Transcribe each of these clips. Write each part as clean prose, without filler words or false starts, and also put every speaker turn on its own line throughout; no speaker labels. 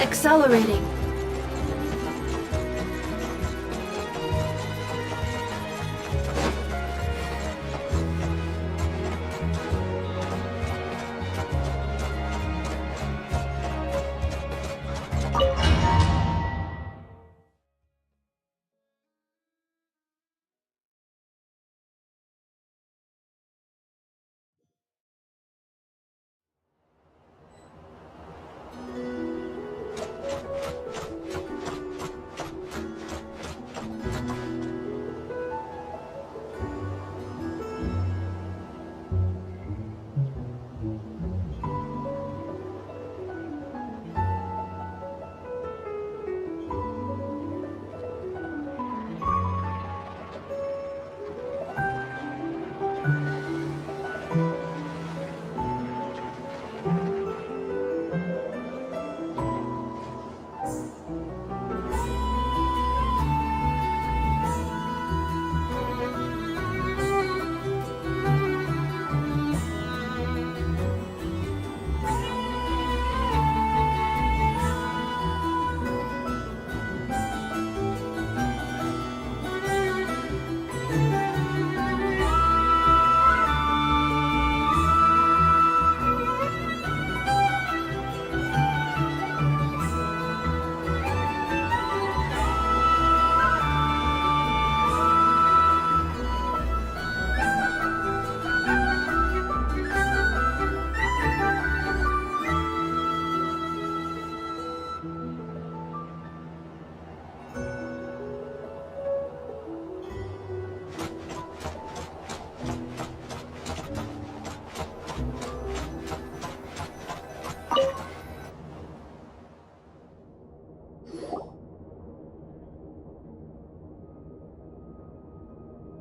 Accelerating.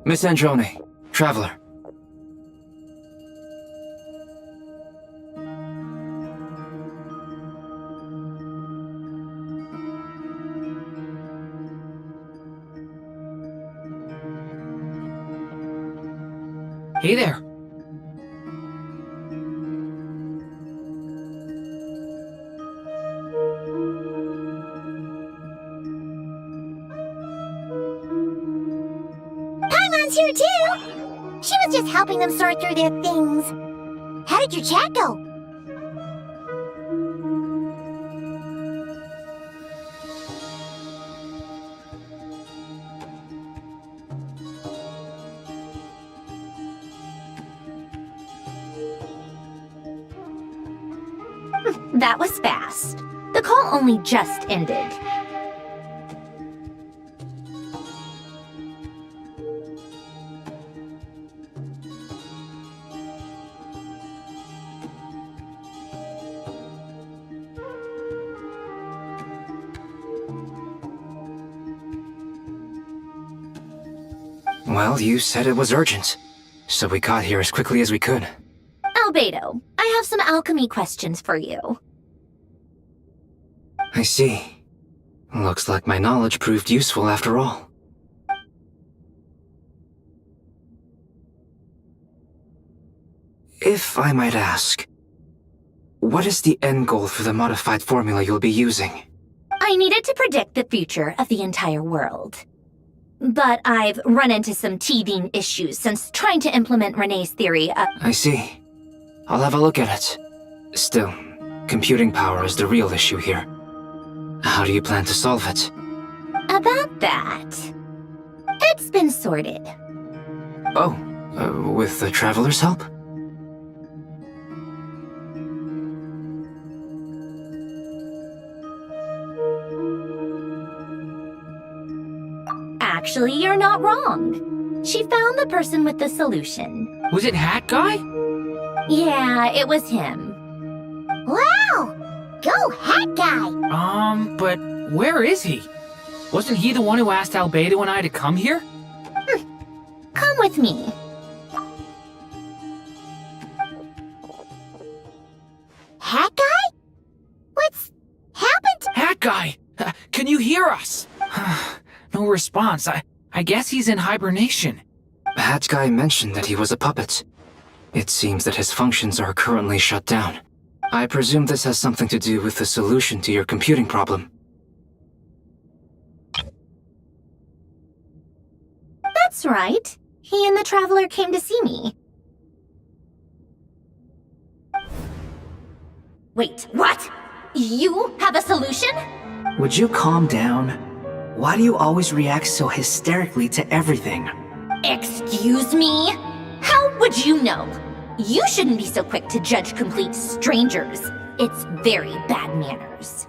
Miss Sandrome, Traveler.
Hey there.
Paimon's here too! She was just helping them sort through their things. How did your chat go?
That was fast. The call only just ended.
Well, you said it was urgent, so we got here as quickly as we could.
Albedo, I have some alchemy questions for you.
I see. Looks like my knowledge proved useful after all. If I might ask, what is the end goal for the modified formula you'll be using?
I needed to predict the future of the entire world. But I've run into some teething issues since trying to implement Renee's theory of—
I see. I'll have a look at it. Still, computing power is the real issue here. How do you plan to solve it?
About that, it's been sorted.
Oh, with the Traveler's help?
Actually, you're not wrong. She found the person with the solution.
Was it Hat Guy?
Yeah, it was him.
Wow! Go Hat Guy!
But where is he? Wasn't he the one who asked Albedo and I to come here?
Come with me.
Hat Guy? What's happened?
Hat Guy! Can you hear us? No response. I guess he's in hibernation.
Hat Guy mentioned that he was a puppet. It seems that his functions are currently shut down. I presume this has something to do with the solution to your computing problem.
That's right. He and the Traveler came to see me. Wait, what? You have a solution?
Would you calm down? Why do you always react so hysterically to everything?
Excuse me? How would you know? You shouldn't be so quick to judge complete strangers. It's very bad manners.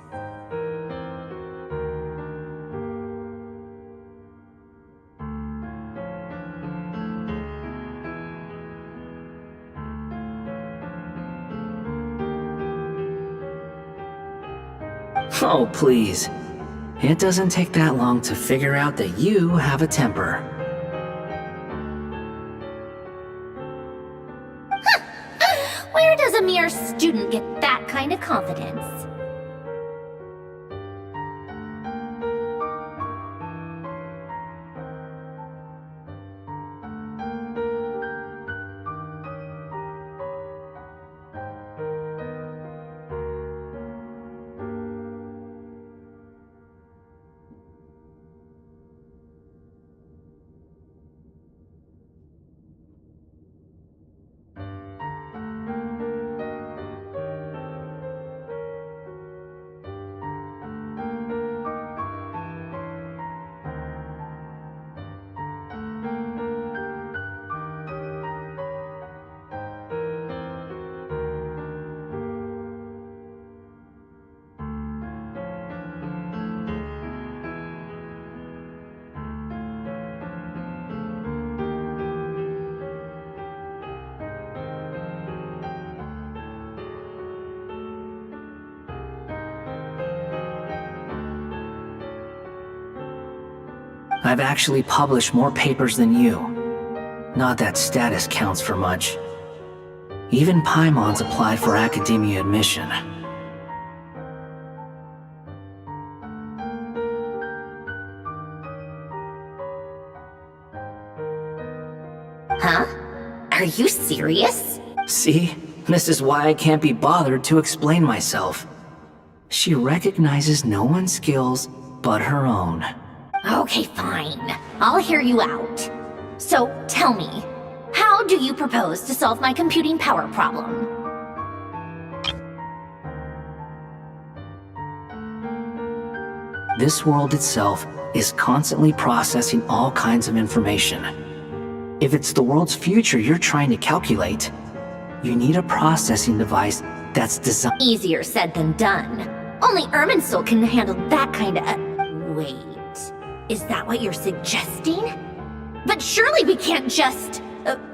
Oh, please. It doesn't take that long to figure out that you have a temper.
Where does a mere student get that kind of confidence?
I've actually published more papers than you. Not that status counts for much. Even Paimon's applied for academia admission.
Huh? Are you serious?
See? This is why I can't be bothered to explain myself. She recognizes no one's skills but her own.
Okay, fine. I'll hear you out. So, tell me, how do you propose to solve my computing power problem?
This world itself is constantly processing all kinds of information. If it's the world's future you're trying to calculate, you need a processing device that's designed.
Easier said than done. Only Irminsul can handle that kind of... Wait, is that what you're suggesting? But surely we can't just...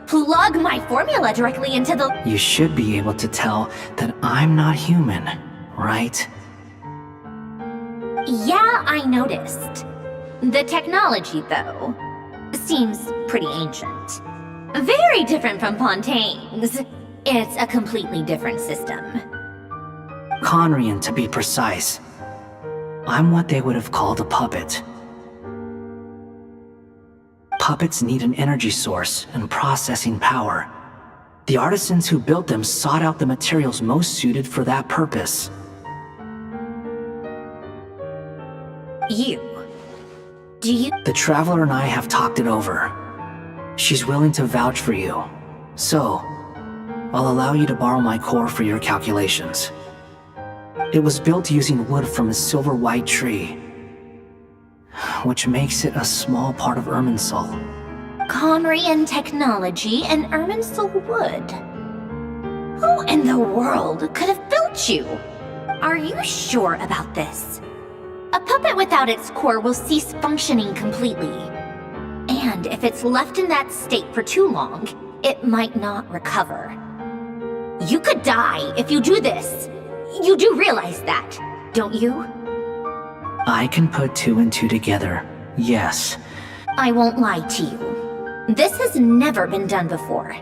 plug my formula directly into the...
You should be able to tell that I'm not human, right?
Yeah, I noticed. The technology, though, seems pretty ancient. Very different from Fontaine's. It's a completely different system.
Conrian, to be precise. I'm what they would have called a puppet. Puppets need an energy source and processing power. The artisans who built them sought out the materials most suited for that purpose.
Do you...
The Traveler and I have talked it over. She's willing to vouch for you. So, I'll allow you to borrow my core for your calculations. It was built using wood from a silver white tree, which makes it a small part of Irminsul.
Conrian technology and Irminsul wood. Who in the world could have built you? Are you sure about this? A puppet without its core will cease functioning completely. And if it's left in that state for too long, it might not recover. You could die if you do this. You do realize that, don't you?
I can put two and two together, yes.
I won't lie to you. This has never been done before.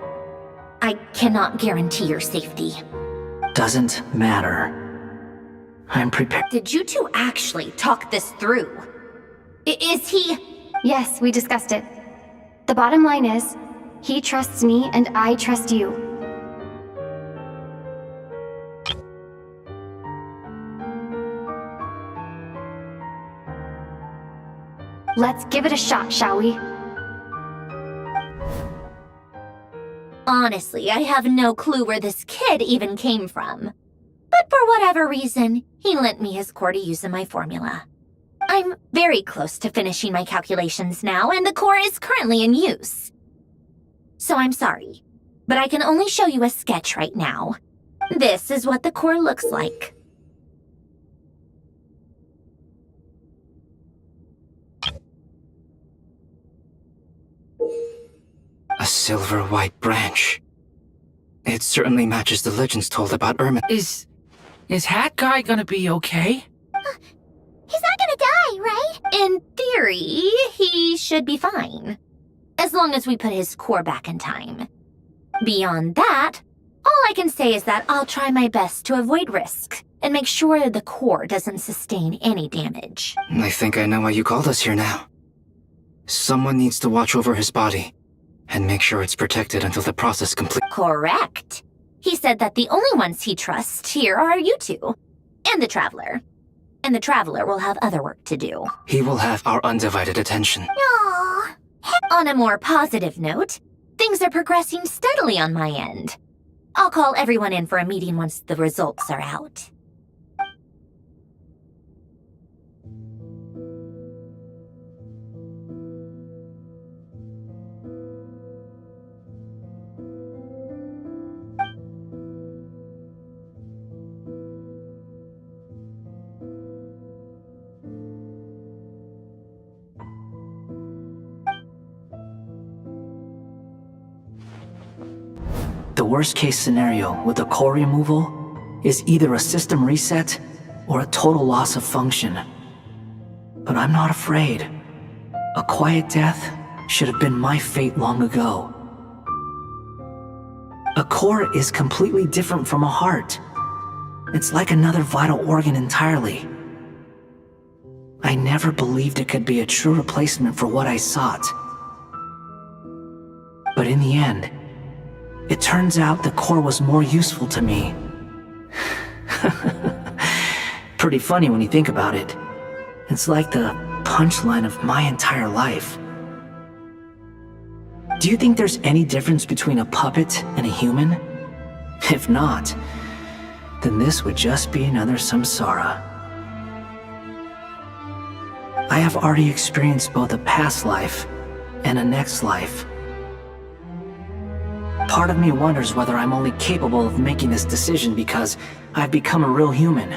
I cannot guarantee your safety.
Doesn't matter. I'm prepared.
Did you two actually talk this through? Is he...
Yes, we discussed it. The bottom line is, he trusts me and I trust you. Let's give it a shot, shall we?
Honestly, I have no clue where this kid even came from. But for whatever reason, he lent me his core to use in my formula. I'm very close to finishing my calculations now, and the core is currently in use. So I'm sorry, but I can only show you a sketch right now. This is what the core looks like.
A silver-white branch. It certainly matches the legends told about Ermin.
Is Hat Guy gonna be okay?
He's not gonna die, right?
In theory, he should be fine. As long as we put his core back in time. Beyond that, all I can say is that I'll try my best to avoid risk and make sure the core doesn't sustain any damage.
I think I know why you called us here now. Someone needs to watch over his body and make sure it's protected until the process complete.
Correct. He said that the only ones he trusts here are you two, and the Traveler. And the Traveler will have other work to do.
He will have our undivided attention.
Aww.
On a more positive note, things are progressing steadily on my end. I'll call everyone in for a meeting once the results are out.
The worst case scenario with the core removal is either a system reset or a total loss of function. But I'm not afraid. A quiet death should have been my fate long ago. A core is completely different from a heart. It's like another vital organ entirely. I never believed it could be a true replacement for what I sought. But in the end, it turns out the core was more useful to me. Pretty funny when you think about it. It's like the punchline of my entire life. Do you think there's any difference between a puppet and a human? If not, then this would just be another samsara. I have already experienced both a past life and a next life. Part of me wonders whether I'm only capable of making this decision because I've become a real human.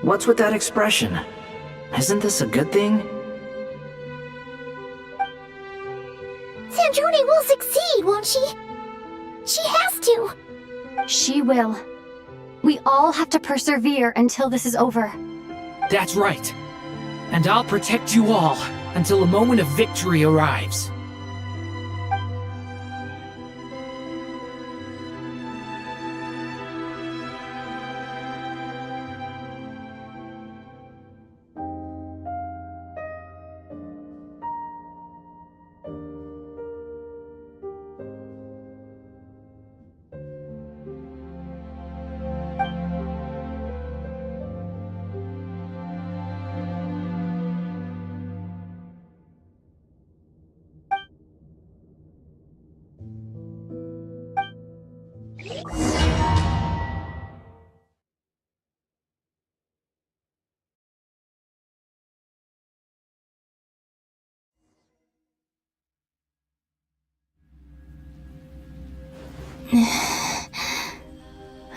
What's with that expression? Isn't this a good thing?
Sandrone will succeed, won't she? She has to.
She will. We all have to persevere until this is over.
That's right. And I'll protect you all until a moment of victory arrives.
Who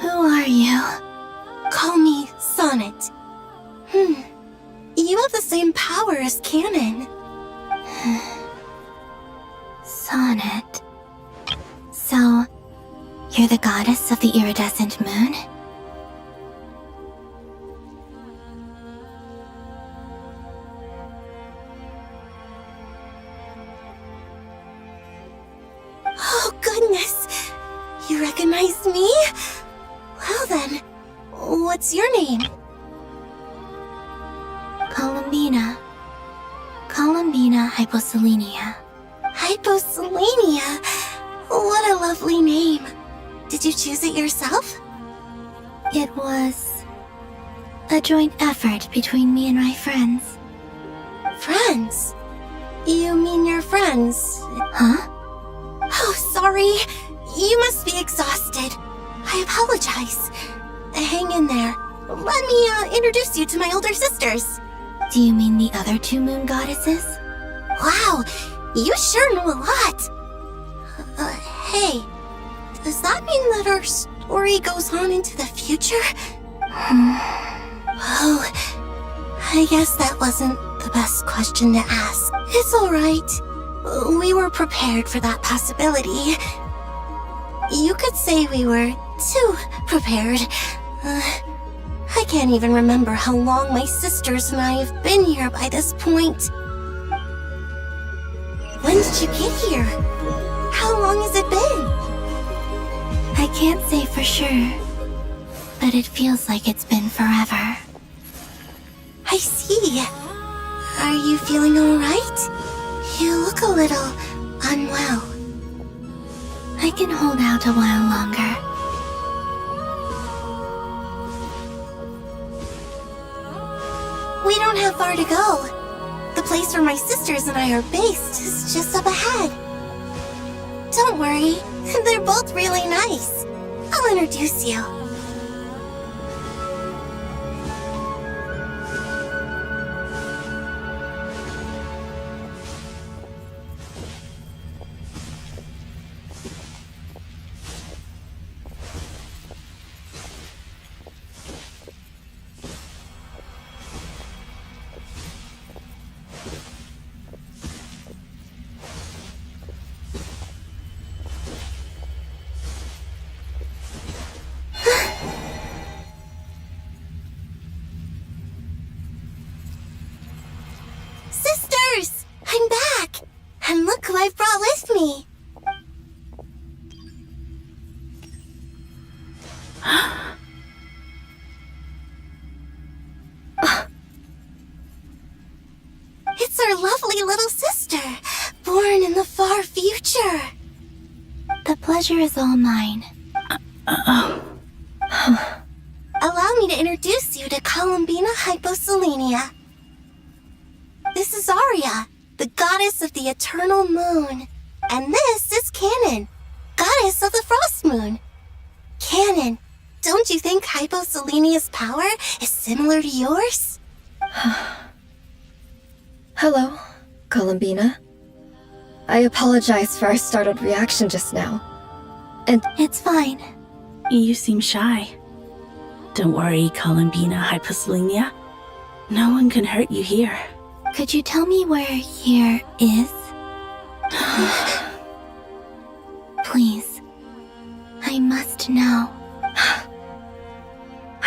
are you? Call me Sonnet. You have the same power as Canon. Sonnet. So, you're the goddess of the iridescent moon? Oh, goodness! You recognize me? Well then, what's your name? Columbina. Columbina Hyposelenia. Hyposelenia? What a lovely name. Did you choose it yourself? It was a joint effort between me and my friends. Friends? You mean your friends?
Huh?
Oh, sorry. You must be exhausted. I apologize. Hang in there. Let me introduce you to my older sisters.
Do you mean the other 2 moon goddesses?
Wow, you sure know a lot. Hey, does that mean that our story goes on into the future? Oh, I guess that wasn't the best question to ask. It's alright. We were prepared for that possibility. You could say we were too prepared. I can't even remember how long my sisters and I have been here by this point. When did you get here? How long has it been?
I can't say for sure, but it feels like it's been forever.
I see. Are you feeling alright? You look a little unwell.
I can hold out a while longer.
We don't have far to go. The place where my sisters and I are based is just up ahead. Don't worry, they're both really nice. I'll introduce you. Sisters! I'm back! And look who I've brought with me! It's our lovely little sister, born in the far future.
The pleasure is all mine.
Allow me to introduce you to Columbina Hyposelenia. This is Arya, the goddess of the eternal moon. And this is Canon, goddess of the frost moon. Canon, don't you think Hyposelenia's power is similar to yours?
Hello, Columbina. I apologize for our startled reaction just now. And
It's fine.
You seem shy. Don't worry, Columbina Hyposelenia. No one can hurt you here.
Could you tell me where here is? Please. I must know.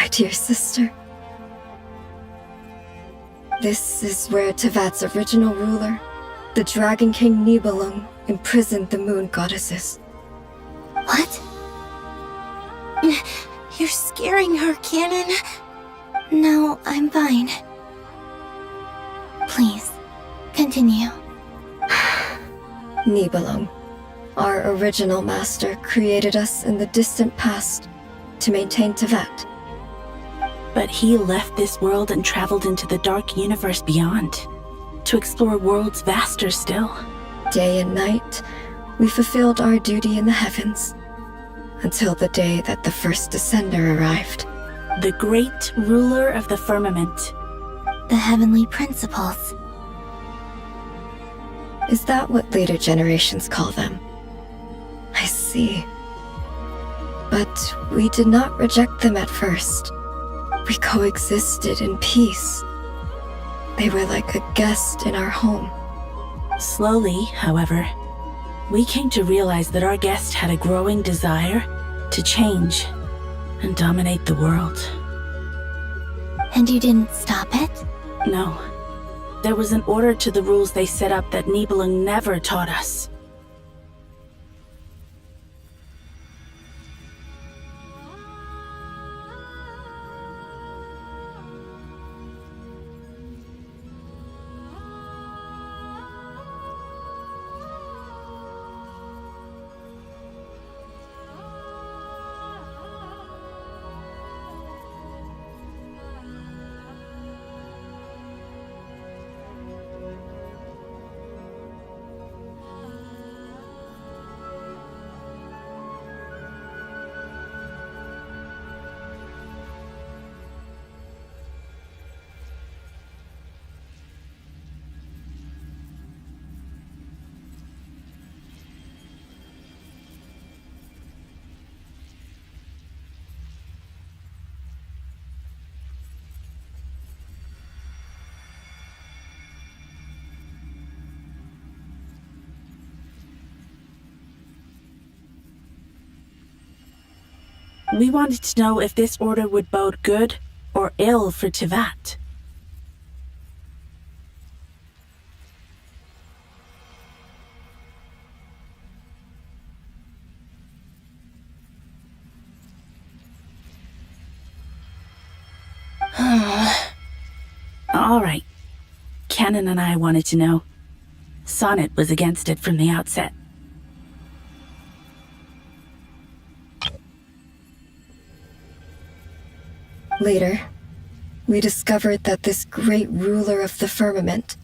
my dear sister, this is where Tevat's original ruler, the Dragon King Nibelung, imprisoned the moon goddesses.
What? You're scaring her, Canon.
No, I'm fine. Please, continue.
Nibelung, our original master, created us in the distant past to maintain Tevat.
But he left this world and traveled into the dark universe beyond, to explore worlds vaster still.
Day and night, we fulfilled our duty in the heavens, until the day that the first Descender arrived.
The great ruler of the firmament.
The heavenly principles.
Is that what later generations call them? I see. But we did not reject them at first. We coexisted in peace. They were like a guest in our home.
Slowly, however, we came to realize that our guest had a growing desire to change and dominate the world.
And you didn't stop it?
No. There was an order to the rules they set up that Nibelung never taught us. We wanted to know if this order would bode good or ill for Tivat. All right. Canon and I wanted to know. Sonnet was against it from the outset.
Later, we discovered that this great ruler of the firmament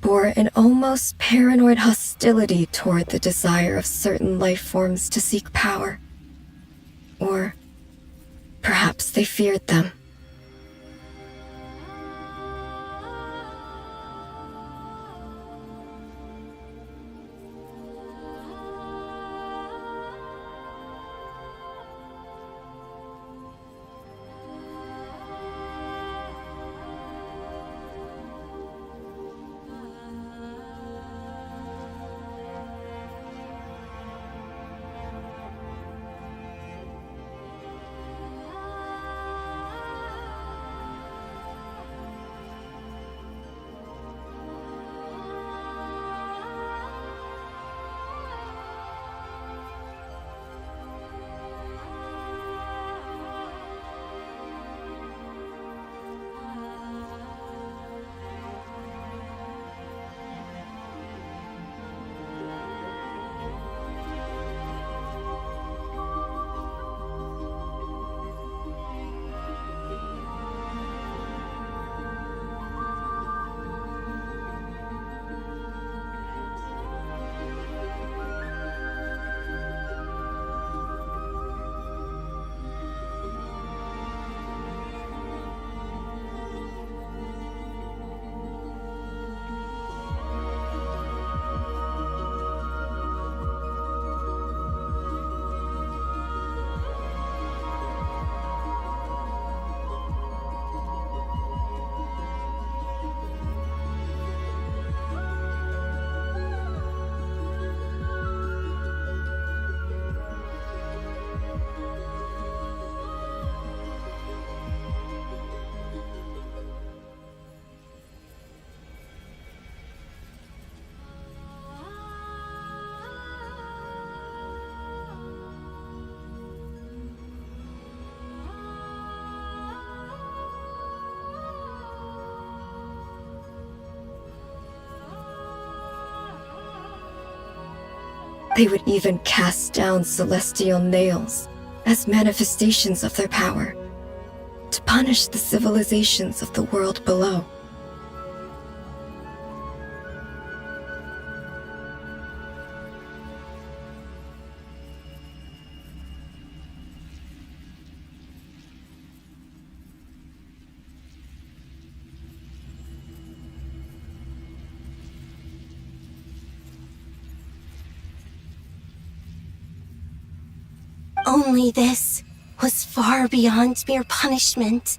bore an almost paranoid hostility toward the desire of certain life forms to seek power. Or perhaps they feared them. They would even cast down celestial nails as manifestations of their power, to punish the civilizations of the world below.
Only this was far beyond mere punishment.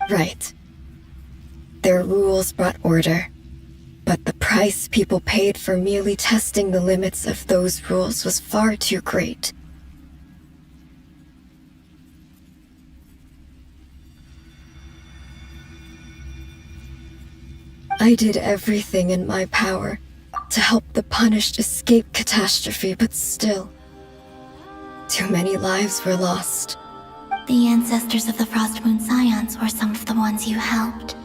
Right. Their rules brought order, but the price people paid for merely testing the limits of those rules was far too great. I did everything in my power to help the punished escape catastrophe, but still, too many lives were lost.
The ancestors of the Frostmoon Scions were some of the ones you helped.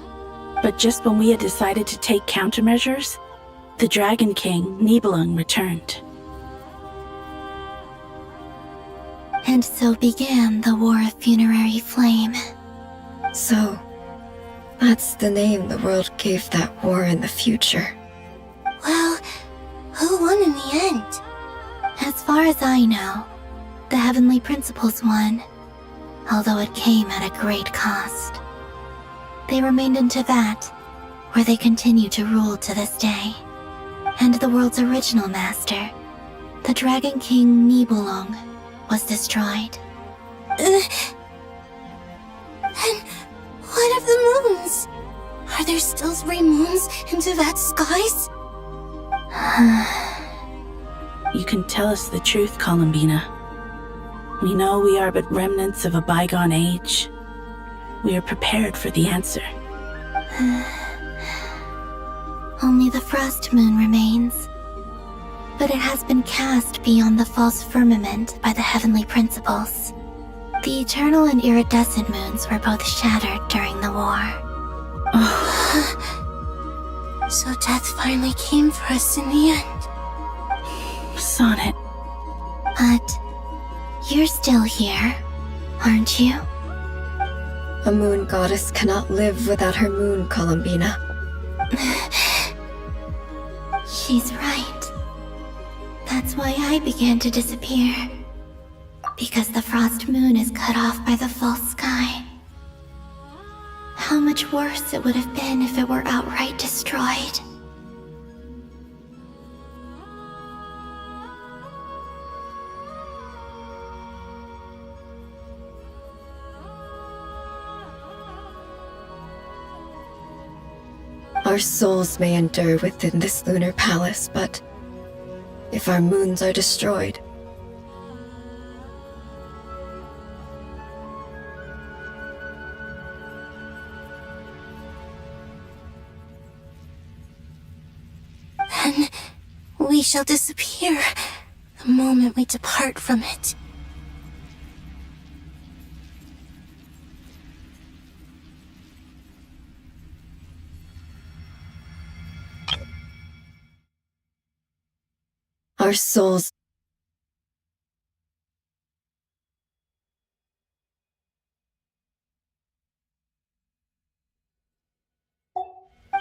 But just when we had decided to take countermeasures, the Dragon King, Nibelung, returned.
And so began the War of Funerary Flame.
So, that's the name the world gave that war in the future.
Well, who won in the end?
As far as I know, The Heavenly Principles won, although it came at a great cost. They remained in Teyvat, where they continue to rule to this day. And the world's original master, the Dragon King Nibelung, was destroyed.
And what of the moons? Are there still 3 moons in Teyvat skies?
You can tell us the truth, Columbina. We know we are but remnants of a bygone age. We are prepared for the answer.
Only the Frost Moon remains. But it has been cast beyond the false firmament by the Heavenly Principles. The eternal and iridescent moons were both shattered during the war.
So death finally came for us in the end.
Sonnet.
But you're still here, aren't you?
A moon goddess cannot live without her moon, Columbina.
She's right. That's why I began to disappear. Because the Frost Moon is cut off by the false sky. How much worse it would have been if it were outright destroyed.
Our souls may endure within this lunar palace, but if our moons are destroyed,
then we shall disappear the moment we depart from it.
our souls...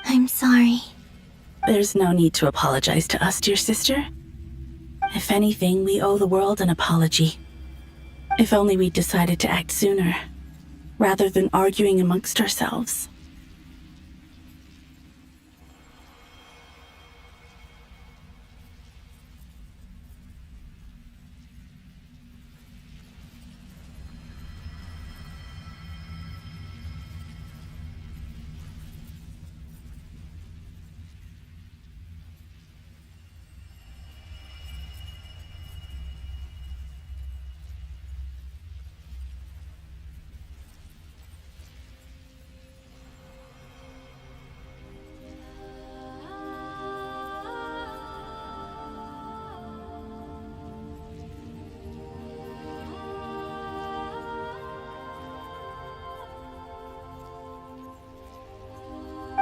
I'm sorry.
There's no need to apologize to us, dear sister. If anything, we owe the world an apology. If only we'd decided to act sooner, rather than arguing amongst ourselves.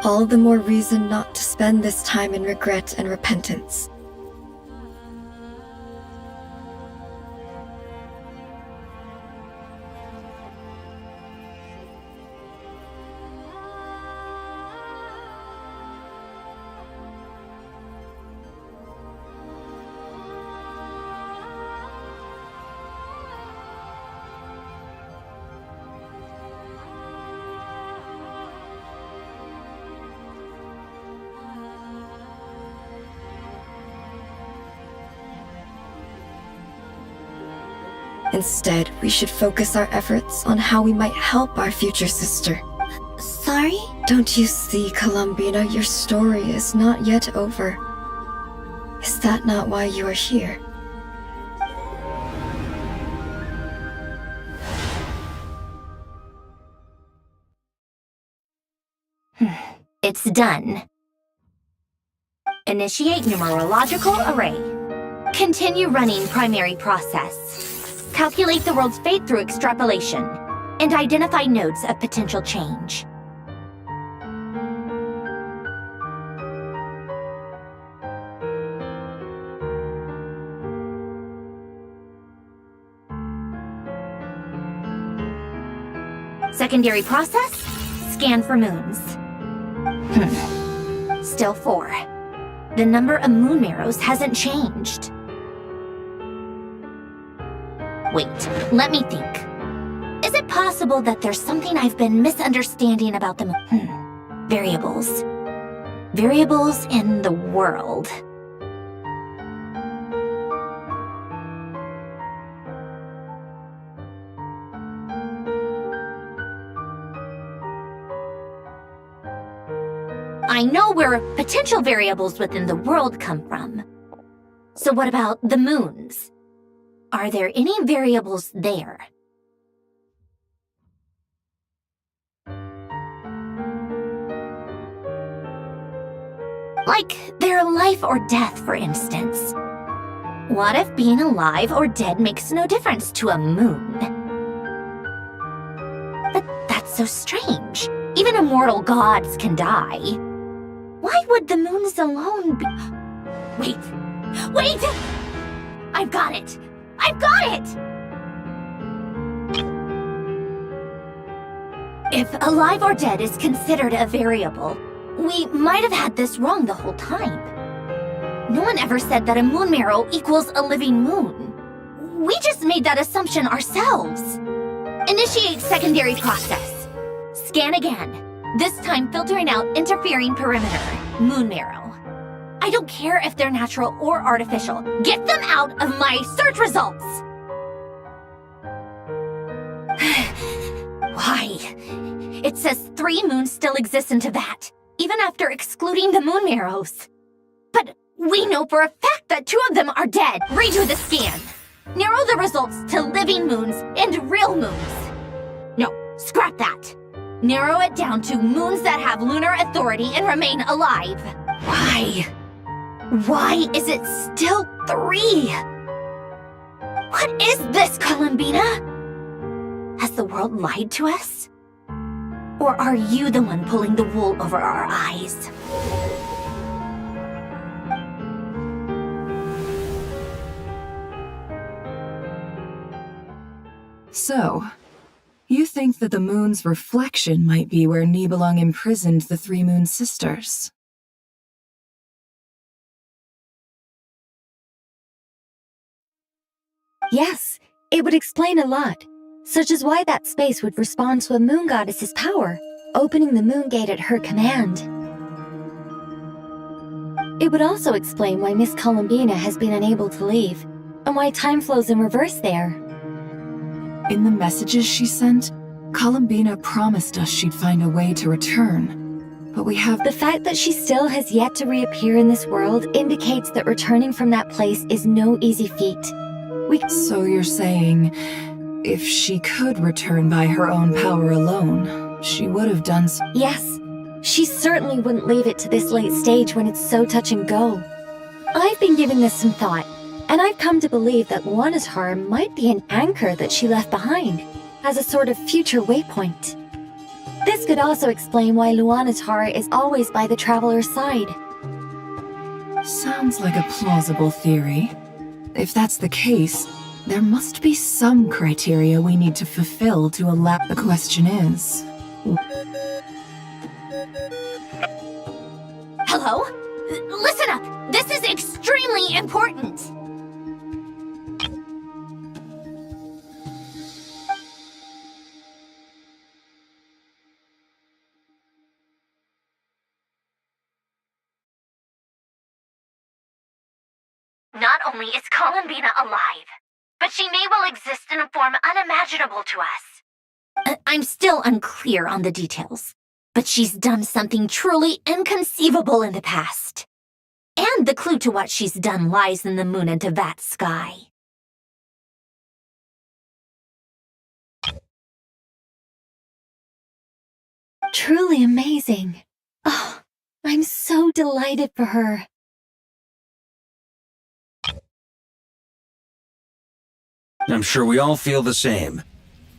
All the more reason not to spend this time in regret and repentance. Instead, we should focus our efforts on how we might help our future sister.
Sorry?
Don't you see, Columbina, your story is not yet over. Is that not why you are here?
It's done. Initiate numerological array. Continue running primary process. Calculate the world's fate through extrapolation, and identify nodes of potential change. Secondary process, scan for moons. Still 4. The number of moon marrows hasn't changed. Wait, let me think. Is it possible that there's something I've been misunderstanding about the variables? Variables in the world. I know where potential variables within the world come from. So what about the moons? Are there any variables there? Like their life or death, for instance. What if being alive or dead makes no difference to a moon? But that's so strange. Even immortal gods can die. Why would the moons alone be... Wait! Wait! I've got it! I've got it! If alive or dead is considered a variable, we might have had this wrong the whole time. No one ever said that a moon marrow equals a living moon. We just made that assumption ourselves. Initiate secondary process. Scan again. This time filtering out interfering perimeter, moon marrow. I don't care if they're natural or artificial. Get them out of my search results! Why? It says 3 moons still exist in Teyvat, even after excluding the moon marrows. But we know for a fact that 2 of them are dead. Redo the scan. Narrow the results to living moons and real moons. No, scrap that. Narrow it down to moons that have lunar authority and remain alive. Why? Why is it still 3? What is this, Columbina? Has the world lied to us? Or are you the one pulling the wool over our eyes?
So, you think that the moon's reflection might be where Nibelung imprisoned the 3 moon sisters?
Yes, it would explain a lot, such as why that space would respond to a moon goddess's power, opening the moon gate at her command. It would also explain why Miss Columbina has been unable to leave, and why time flows in reverse there.
In the messages she sent, Columbina promised us she'd find a way to return, but we have...
The fact that she still has yet to reappear in this world indicates that returning from that place is no easy feat.
So you're saying, if she could return by her own power alone, she would have done so?
Yes, she certainly wouldn't leave it to this late stage when it's so touch and go. I've been giving this some thought, and I've come to believe that Luana's harm might be an anchor that she left behind, as a sort of future waypoint. This could also explain why Luana's heart is always by the traveler's side.
Sounds like a plausible theory. If that's the case, there must be some criteria we need to fulfill to allow... The question is...
Hello? Listen up! This is extremely important! Not only is Columbina alive, but she may well exist in a form unimaginable to us. I'm still unclear on the details, but she's done something truly inconceivable in the past. And the clue to what she's done lies in the moon and Teyvat sky.
Truly amazing. Oh, I'm so delighted for her.
I'm sure we all feel the same.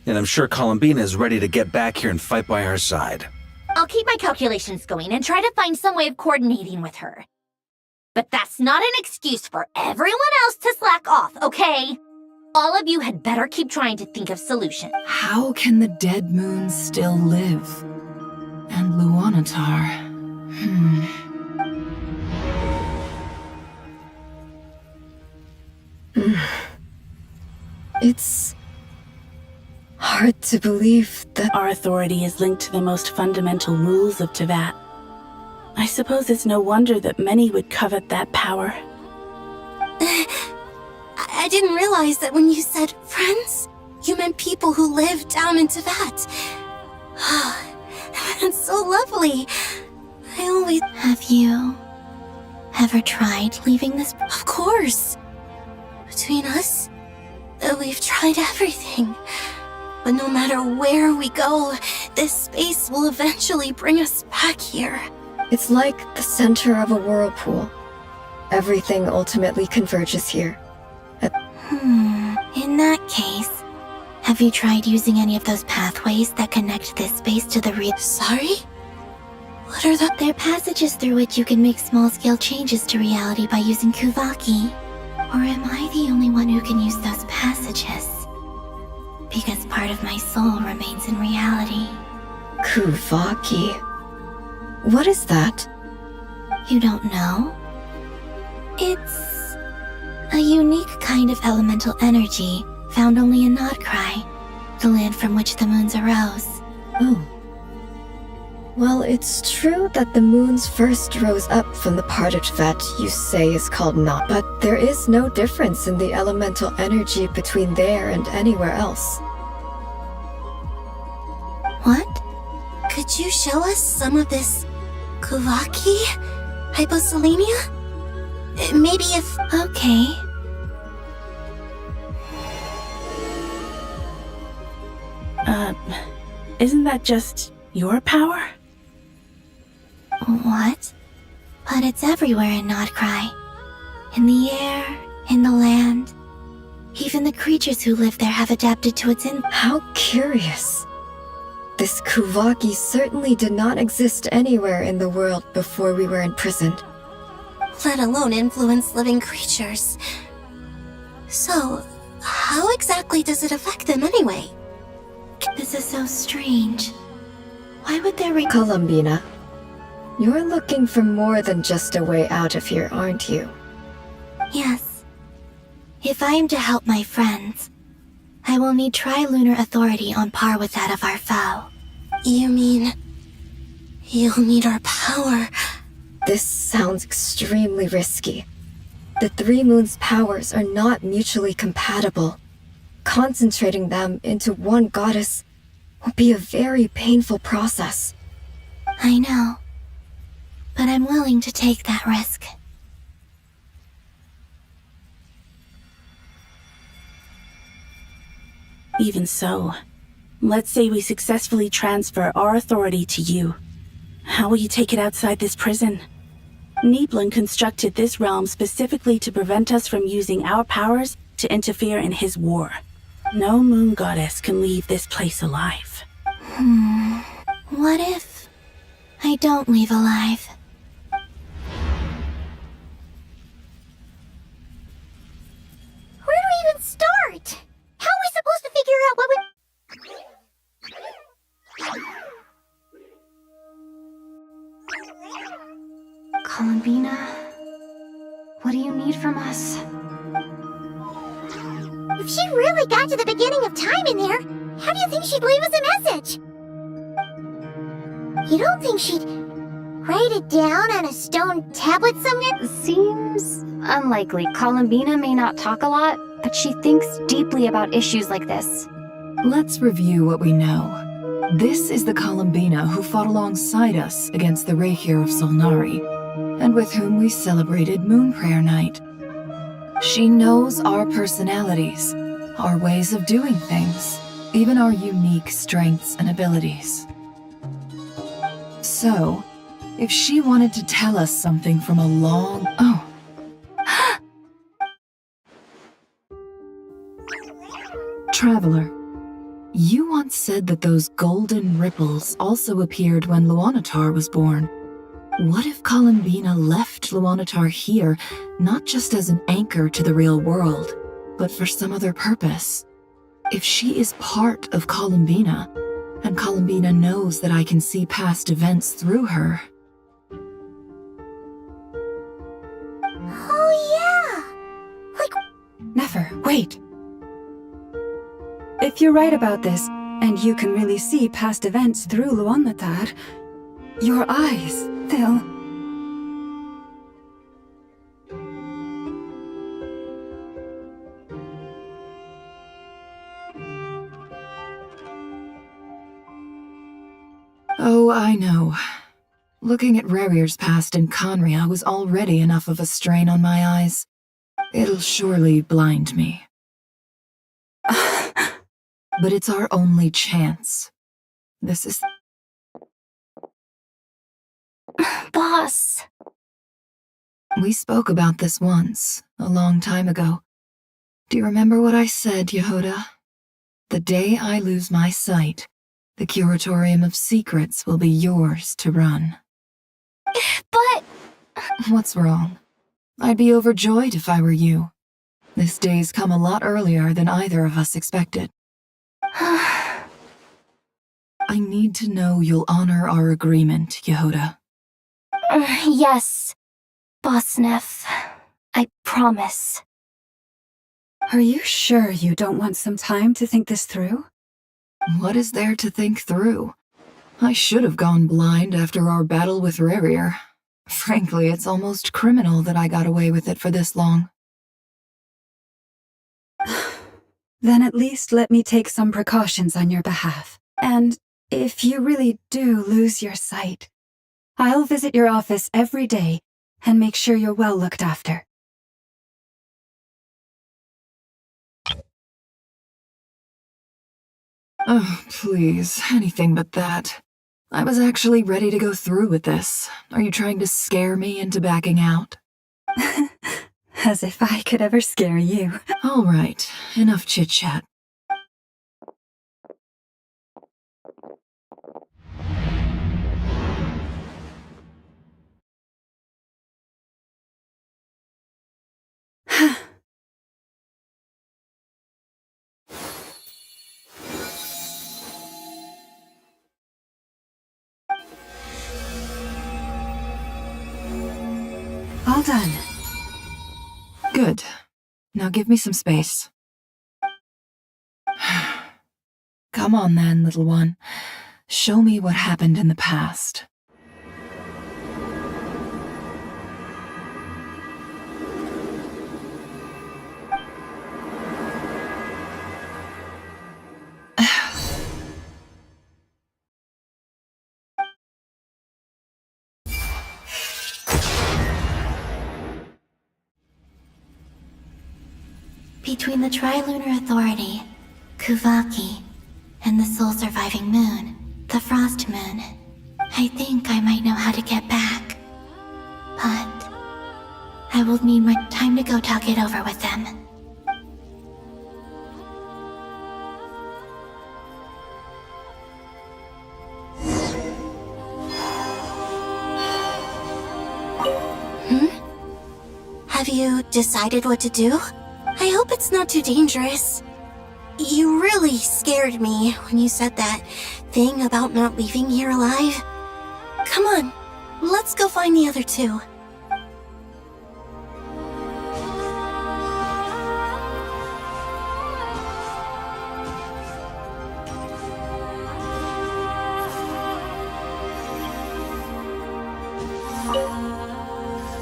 And I'm sure Columbina is ready to get back here and fight by our side.
I'll keep my calculations going and try to find some way of coordinating with her. But that's not an excuse for everyone else to slack off, okay? All of you had better keep trying to think of solutions.
How can the dead moon still live? And Luanatar...
It's hard to believe that
Our authority is linked to the most fundamental rules of Teyvat. I suppose it's no wonder that many would covet that power.
I didn't realize that when you said friends, you meant people who live down in Teyvat. That's so lovely. I always...
Have you ever tried leaving this?
Of course. Between us, we've tried everything. But no matter where we go, this space will eventually bring us back here.
it's like the center of a whirlpool. Everything ultimately converges here.
In that case, have you tried using any of those pathways that connect this space to the real?
Sorry? What are the...
They're passages through which you can make small-scale changes to reality by using Kuvaki. Or am I the only one who can use those passages? Because part of my soul remains in reality.
Kuvaki. What is that?
You don't know? It's a unique kind of elemental energy found only in Nodcry, the land from which the moons arose.
Oh. Well, it's true that the moons first rose up from the part of Teyvat you say is called Nod, but there is no difference in the elemental energy between there and anywhere else.
What?
Could you show us some of this Kuvaki? Hyposelenia? Maybe if...
Okay.
Isn't that just your power?
What? But it's everywhere in Nodcry. In the air, in the land. Even the creatures who live there have adapted to its
How curious. This Kuvaki certainly did not exist anywhere in the world before we were imprisoned.
let alone influence living creatures. So, how exactly does it affect them anyway?
This is so strange. Why would there be...
Columbina, you're looking for more than just a way out of here, aren't you?
Yes. If I am to help my friends, I will need tri-lunar authority on par with that of our foe.
You mean... you'll need our power?
This sounds extremely risky. The Three Moons' powers are not mutually compatible. Concentrating them into one goddess will be a very painful process.
I know. But I'm willing to take that risk.
Even so, let's say we successfully transfer our authority to you. How will you take it outside this prison? Niblin constructed this realm specifically to prevent us from using our powers to interfere in his war. No moon goddess can leave this place alive.
What if I don't leave alive?
Where do we even start? How are we supposed to figure out what we...
Columbina, what do you need from us?
If she really got to the beginning of time in there, how do you think she'd leave us a message? You don't think she'd write it down on a stone tablet somewhere?
Seems unlikely. Columbina may not talk a lot, but she thinks deeply about issues like this.
Let's review what we know. This is the Columbina who fought alongside us against the Reikir of Solnari, and with whom we celebrated Moon Prayer Night. She knows our personalities, our ways of doing things, even our unique strengths and abilities. So, if she wanted to tell us something from a long... Oh. Traveler, you once said that those golden ripples also appeared when Luanatar was born. What if Columbina left Luanatar here, not just as an anchor to the real world, but for some other purpose? If she is part of Columbina, and Columbina knows that I can see past events through her...
Oh yeah!
Nefer, wait! If you're right about this,
And you can really see past events through Luonatar. Your eyes, they'll...
Oh, I know. Looking at Rerir's past in Conria was already enough of a strain on my eyes. It'll surely blind me. But it's our only chance. This is...
Boss.
We spoke about this once, a long time ago. Do you remember what I said, Yehoda? The day I lose my sight, the Curatorium of Secrets will be yours to run.
But...
What's wrong? I'd be overjoyed if I were you. This day's come a lot earlier than either of us expected. I need to know you'll honor our agreement, Yehoda.
Yes, Boss Neff. I promise.
Are you sure you don't want some time to think this through?
What is there to think through? I should have gone blind after our battle with Rerir. Frankly, it's almost criminal that I got away with it for this long.
Then at least let me take some precautions on your behalf. And if you really do lose your sight, I'll visit your office every day and make sure you're well looked after.
Oh, please, anything but that. I was actually ready to go through with this. Are you trying to scare me into backing out?
As if I could ever scare you.
All right, enough chit-chat.
All done.
Good. Now give me some space. Come on then, little one. Show me what happened in the past.
Between the Trilunar Authority, Kuvaki, and the sole-surviving moon, the Frost Moon, I think I might know how to get back. But I will need more time to go talk it over with them.
Have you decided what to do? I hope it's not too dangerous. You really scared me when you said that thing about not leaving here alive. Come on, let's go find the other two.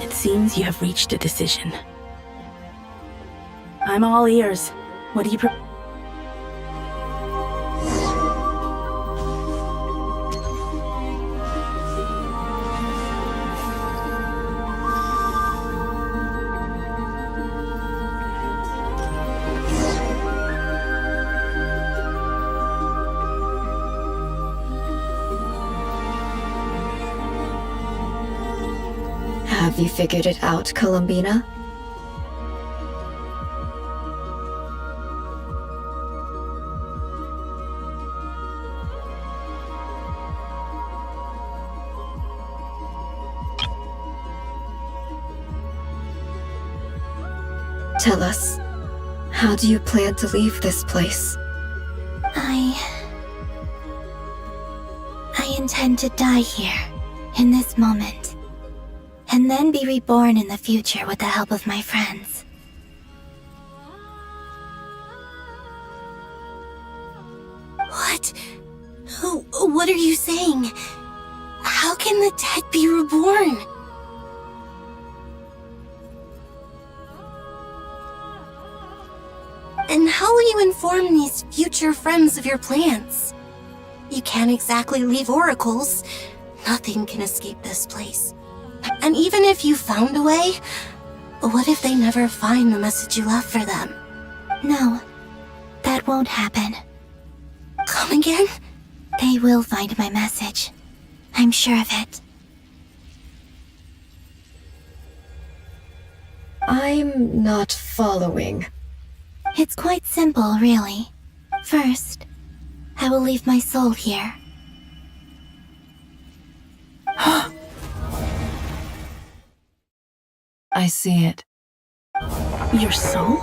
It seems you have reached a decision. I'm all ears. What do you
Have you figured it out, Columbina? Tell us, how do you plan to leave this place?
I intend to die here, in this moment, and then be reborn in the future with the help of my friends.
What? What are you saying? How can the dead be reborn? And how will you inform these future friends of your plans? You can't exactly leave oracles. Nothing can escape this place. And even if you found a way, what if they never find the message you left for them?
No, that won't happen.
Come again?
They will find my message. I'm sure of it.
I'm not following.
It's quite simple, really. First, I will leave my soul here.
I see it.
Your soul?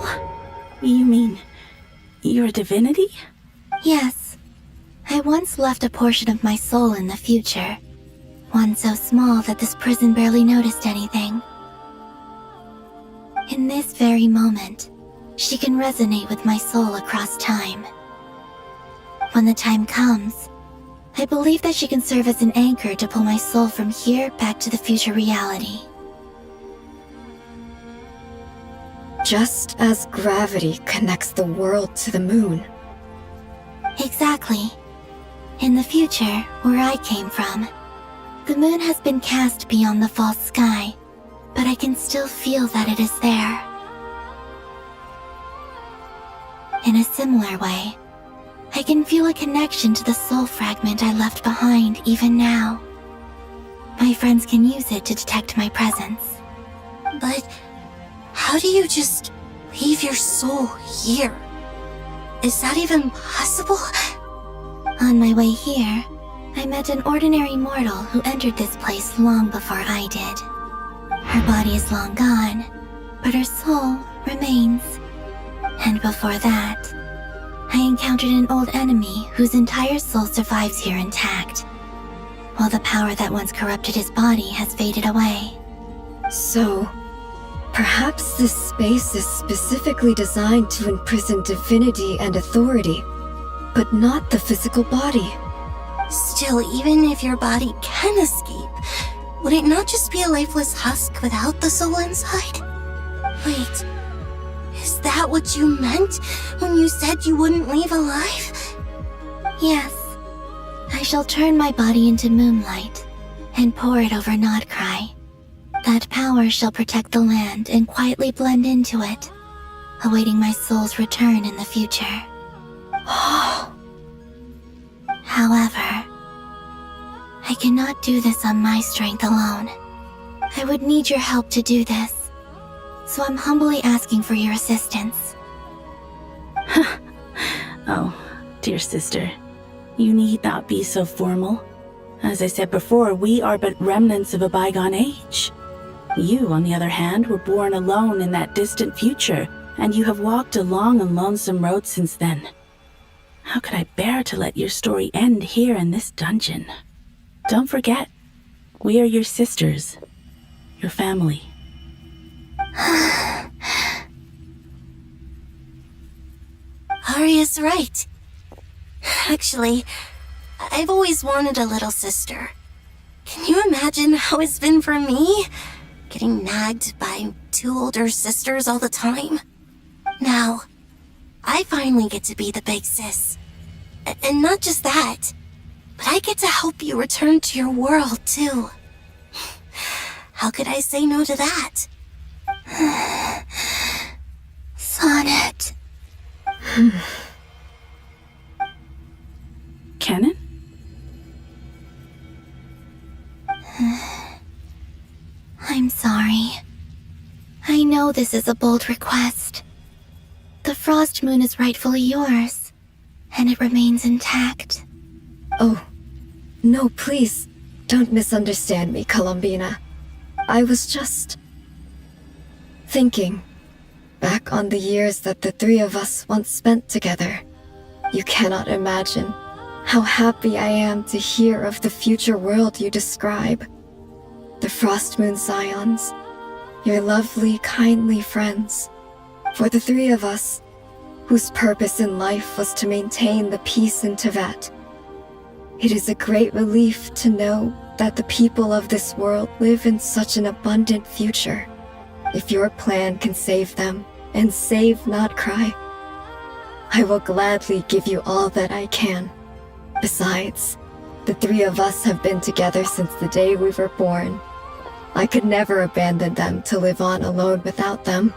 You mean you're a divinity?
Yes. I once left a portion of my soul in the future. One so small that this prison barely noticed anything. In this very moment, she can resonate with my soul across time. When the time comes, I believe that she can serve as an anchor to pull my soul from here back to the future reality.
Just as gravity connects the world to the moon.
Exactly. In the future, where I came from, the moon has been cast beyond the false sky, but I can still feel that it is there. In a similar way, I can feel a connection to the soul fragment I left behind even now. My friends can use it to detect my presence.
But how do you just leave your soul here? Is that even possible?
On my way here, I met an ordinary mortal who entered this place long before I did. Her body is long gone, but her soul remains. And before that, I encountered an old enemy whose entire soul survives here intact, while the power that once corrupted his body has faded away.
So, perhaps this space is specifically designed to imprison divinity and authority, but not the physical body.
Still, even if your body can escape, would it not just be a lifeless husk without the soul inside? Wait, is that what you meant when you said you wouldn't leave alive?
Yes, I shall turn my body into moonlight and pour it over Nodcry. That power shall protect the land and quietly blend into it, awaiting my soul's return in the future. However, I cannot do this on my strength alone. I would need your help to do this, so I'm humbly asking for your assistance.
Oh, dear sister, you need not be so formal. As I said before, we are but remnants of a bygone age. You, on the other hand, were born alone in that distant future, and you have walked a long and lonesome road since then. How could I bear to let your story end here in this dungeon? Don't forget, we are your sisters, your family.
Arya's right. Actually, I've always wanted a little sister. Can you imagine how it's been for me? Getting nagged by two older sisters all the time. Now, I finally get to be the big sis. And not just that, but I get to help you return to your world, too. How could I say no to that?
Sonnet.
Kennen?
I'm sorry. I know this is a bold request. The Frost Moon is rightfully yours, and it remains intact.
Oh, no, please, don't misunderstand me, Columbina. I was just thinking back on the years that the three of us once spent together. You cannot imagine how happy I am to hear of the future world you describe. The Frost Moon Scions, your lovely, kindly friends. For the three of us, whose purpose in life was to maintain the peace in Tibet. It is a great relief to know that the people of this world live in such an abundant future. If your plan can save them, and save not cry, I will gladly give you all that I can. Besides, the three of us have been together since the day we were born. I could never abandon them to live on alone without them.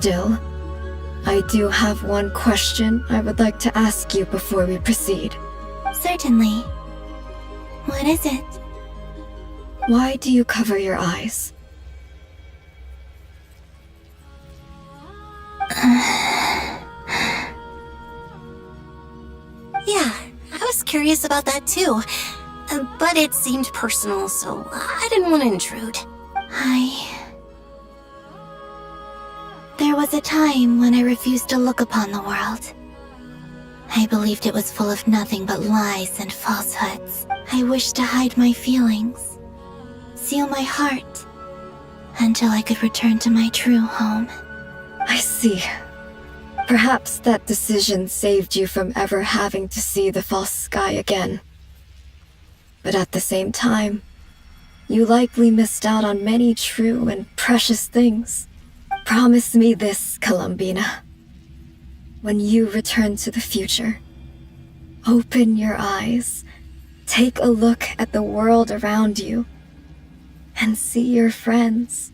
Still, I do have one question I would like to ask you before we proceed.
Certainly. What is it?
Why do you cover your eyes?
Yeah, I was curious about that too. But it seemed personal, so I didn't want to intrude.
There was a time when I refused to look upon the world. I believed it was full of nothing but lies and falsehoods. I wished to hide my feelings, seal my heart, until I could return to my true home.
I see. Perhaps that decision saved you from ever having to see the false sky again. But at the same time, you likely missed out on many true and precious things. Promise me this, Columbina. When you return to the future, open your eyes, take a look at the world around you, and see your friends.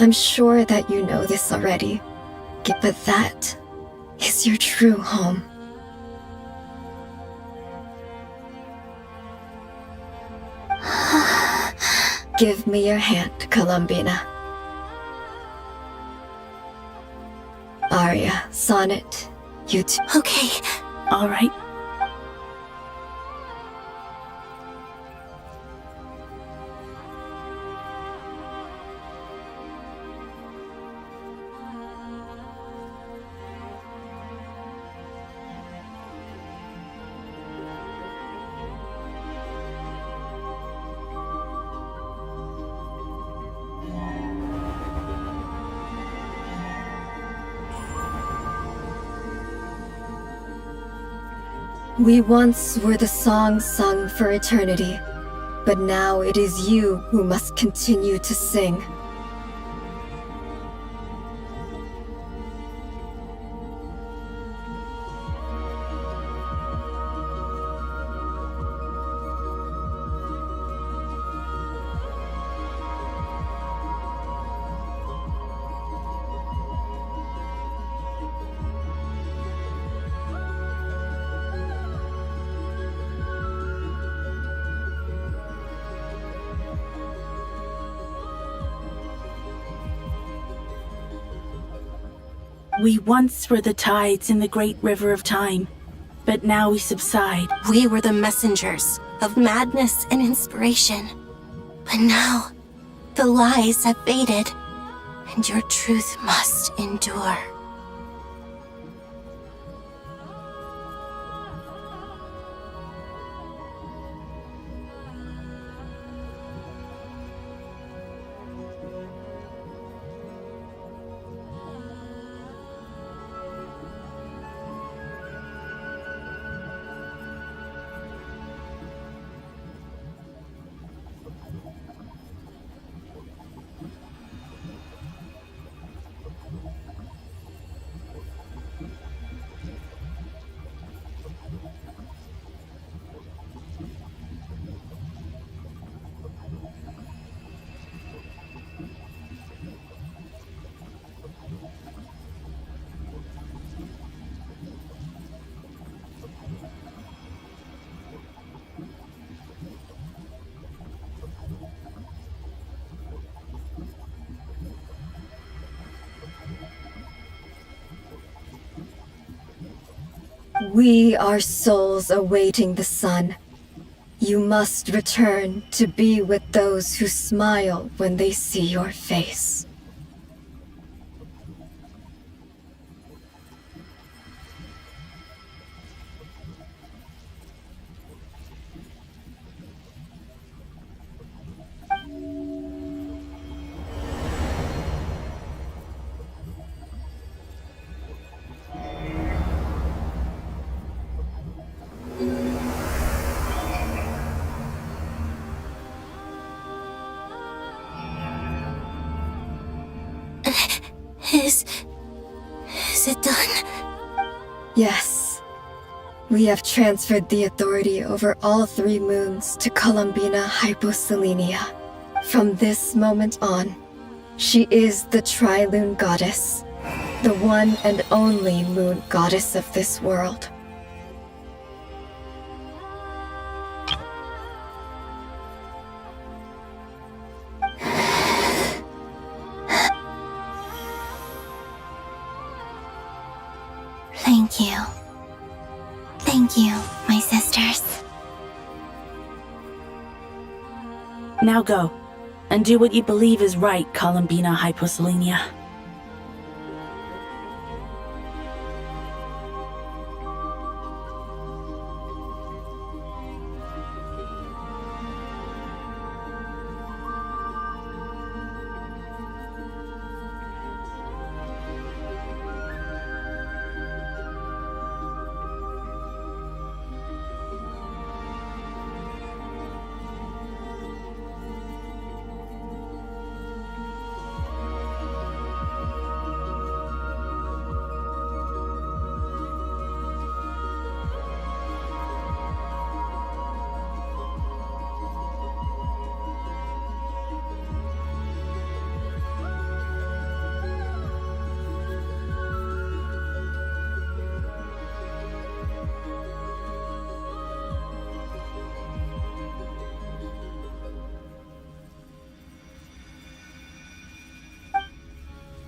I'm sure that you know this already, but that is your true home. Give me your hand, Columbina. Aria, Sonnet, you too.
Okay.
All right.
We once were the song sung for eternity, but now it is you who must continue to sing.
We once were the tides in the great river of time, but now we subside.
We were the messengers of madness and inspiration. But now, the lies have faded, and your truth must endure.
We are souls awaiting the sun. You must return to be with those who smile when they see your face.
Is it done?
Yes. We have transferred the authority over all 3 moons to Columbina Hyposelenia. From this moment on, she is the Tri-Lune Goddess, the one and only moon goddess of this world.
Thank you. Thank you, my sisters.
Now go, and do what you believe is right, Columbina Hyposelenia.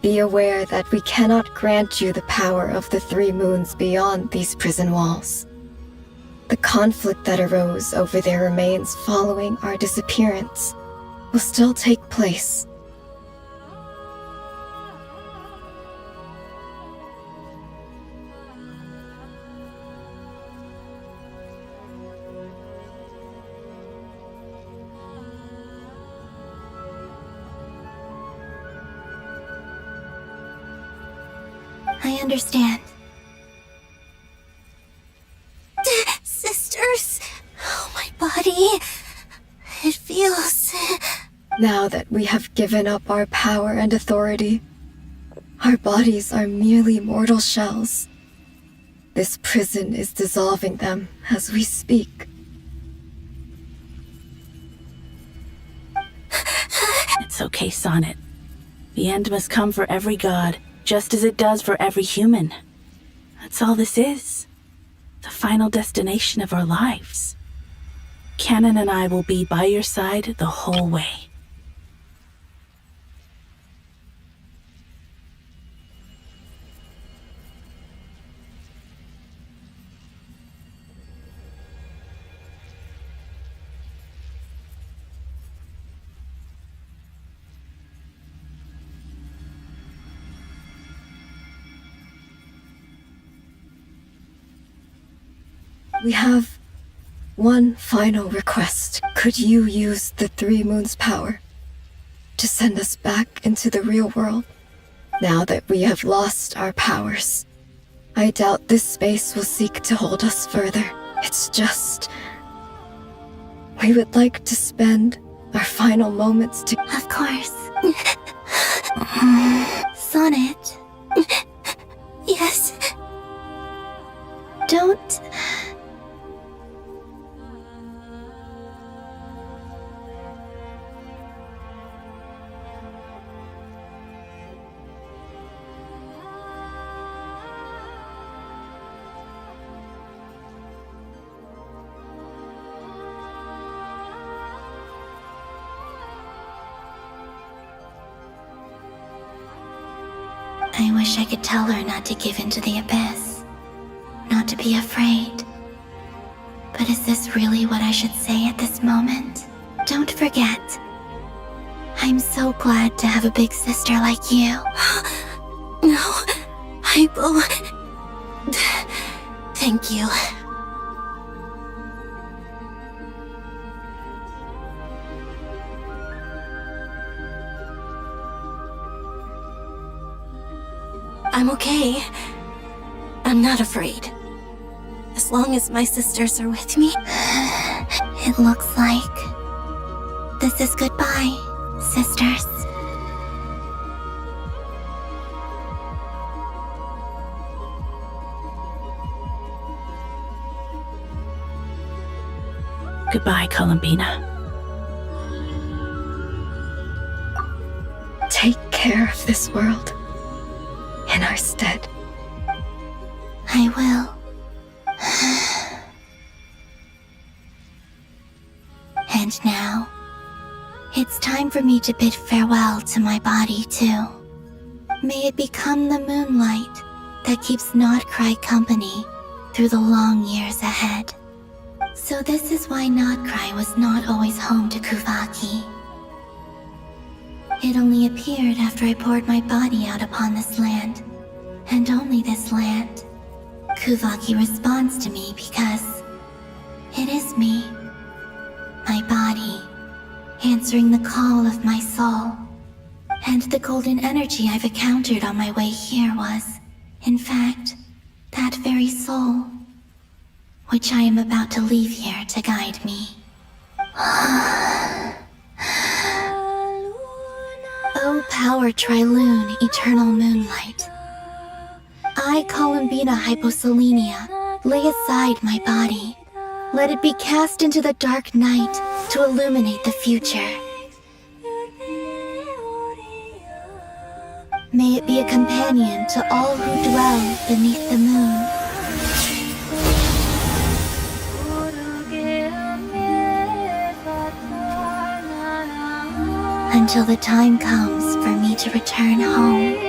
Be aware that we cannot grant you the power of the 3 moons beyond these prison walls. The conflict that arose over their remains following our disappearance will still take place.
I understand.
Sisters, oh my body. It feels...
Now that we have given up our power and authority, our bodies are merely mortal shells. This prison is dissolving them as we speak.
It's okay, Sonnet. The end must come for every god, just as it does for every human. That's all this is. The final destination of our lives. Canon and I will be by your side the whole way.
We have one final request. Could you use the 3 moons' power to send us back into the real world? Now that we have lost our powers, I doubt this space will seek to hold us further. It's just... we would like to spend our final moments to...
Of course. Sonnet.
Yes.
Don't... I wish I could tell her not to give in to the abyss, not to be afraid. But is this really what I should say at this moment? Don't forget, I'm so glad to have a big sister like you.
No, Hypo. Thank you. I'm okay. I'm not afraid. As long as my sisters are with me.
It looks like this is goodbye, sisters.
Goodbye, Columbina.
Take care of this world in our stead.
I will. And now, it's time for me to bid farewell to my body too. May it become the moonlight that keeps Notcry company through the long years ahead. So this is why Notcry was not always home to Kuvaki. It only appeared after I poured my body out upon this land, and only this land. Kuvaki responds to me because it is me, my body, answering the call of my soul. And the golden energy I've encountered on my way here was, in fact, that very soul, which I am about to leave here to guide me. O power Triloon, eternal moonlight. I, Columbina Hyposelenia, lay aside my body. Let it be cast into the dark night to illuminate the future. May it be a companion to all who dwell beneath the moon. Until the time comes for me to return home.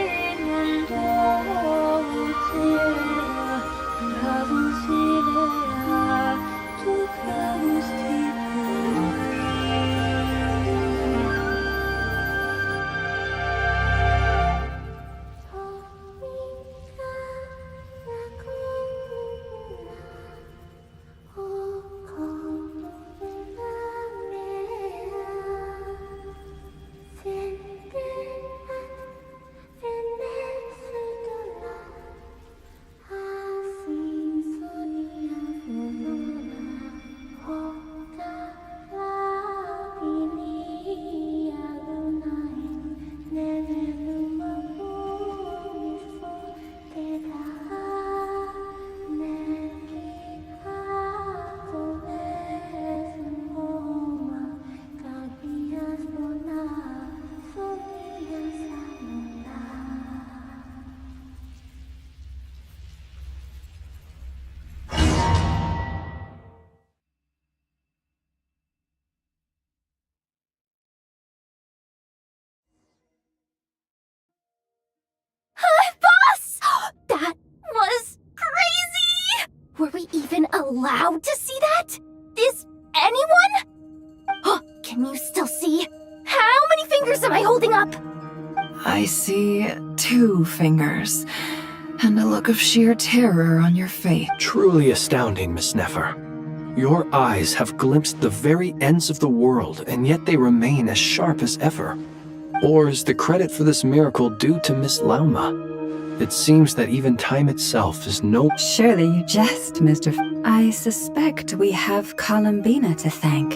Allowed to see that? Is anyone? Can you still see? How many fingers am I holding up?
I see 2 fingers, and a look of sheer terror on your face.
Truly astounding, Miss Nefer. Your eyes have glimpsed the very ends of the world, and yet they remain as sharp as ever. Or is the credit for this miracle due to Miss Lauma? It seems that even time itself is no—
Surely you jest, Mr. I suspect we have Columbina to thank.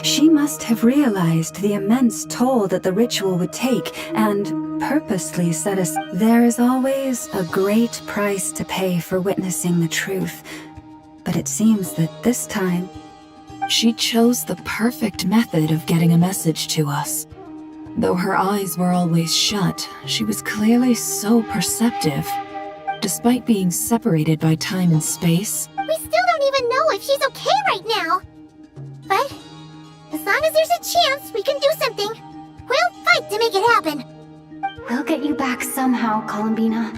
She must have realized the immense toll that the ritual would take and purposely set us— There is always a great price to pay for witnessing the truth, but it seems that this time
She chose the perfect method of getting a message to us. Though her eyes were always shut, she was clearly so perceptive. Despite being separated by time and space,
We still don't even know if she's okay right now. But as long as there's a chance we can do something, we'll fight to make it happen.
We'll get you back somehow, Columbina.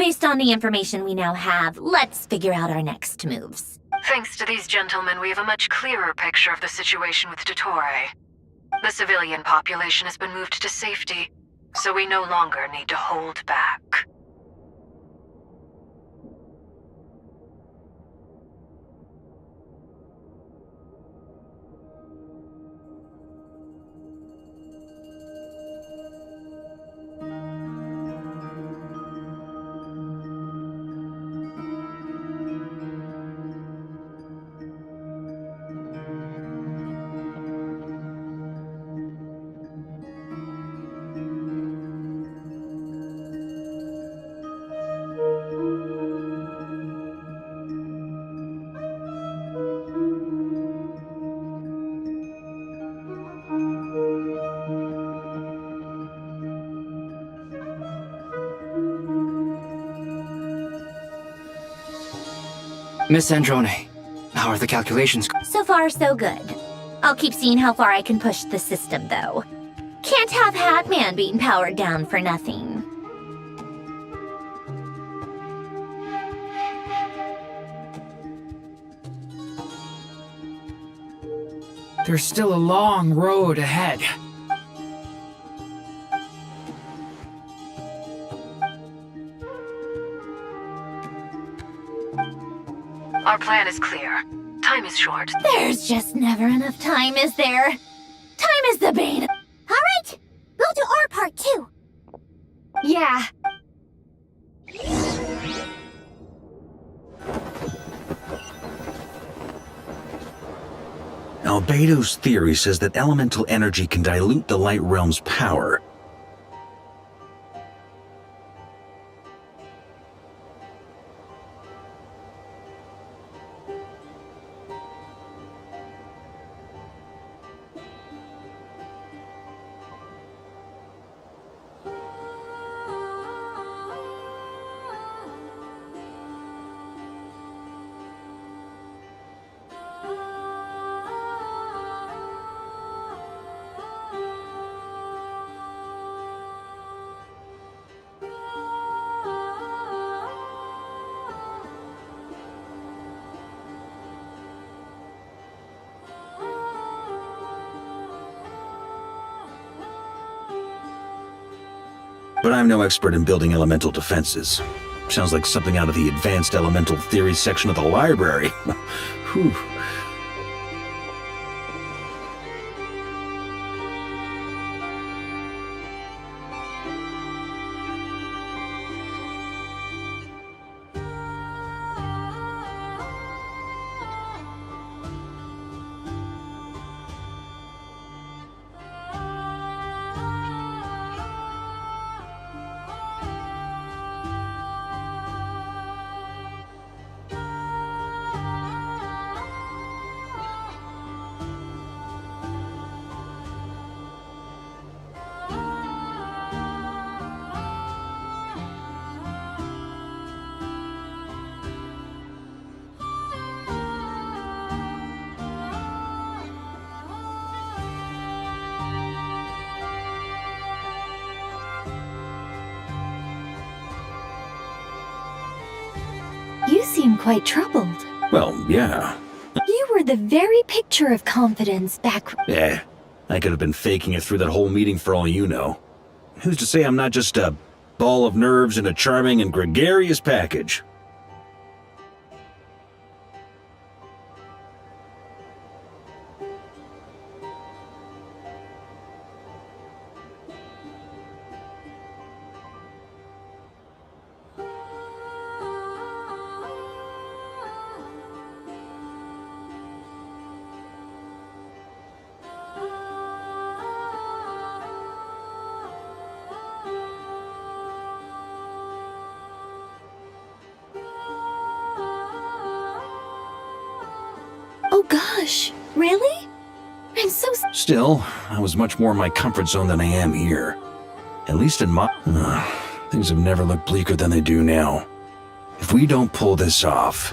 Based on the information we now have, let's figure out our next moves.
Thanks to these gentlemen, we have a much clearer picture of the situation with Dottore. The civilian population has been moved to safety, so we no longer need to hold back.
Miss Sandrone, how are the calculations?
So far, so good. I'll keep seeing how far I can push the system, though. Can't have Hatman being powered down for nothing.
There's still a long road ahead.
Our plan is clear. Time is short.
There's just never enough time, is there? Time is the bane.
Alright, we'll do our part too.
Yeah.
Albedo's theory says that elemental energy can dilute the light realm's power. But I'm no expert in building elemental defenses. Sounds like something out of the advanced elemental theory section of the library. Whew.
You seem quite troubled.
Well, yeah.
You were the very picture of confidence back...
Eh, I could have been faking it through that whole meeting for all you know. Who's to say I'm not just a ball of nerves in a charming and gregarious package?
Oh gosh, really? I'm so...
Still, I was much more in my comfort zone than I am here. At least in my... things have never looked bleaker than they do now. If we don't pull this off,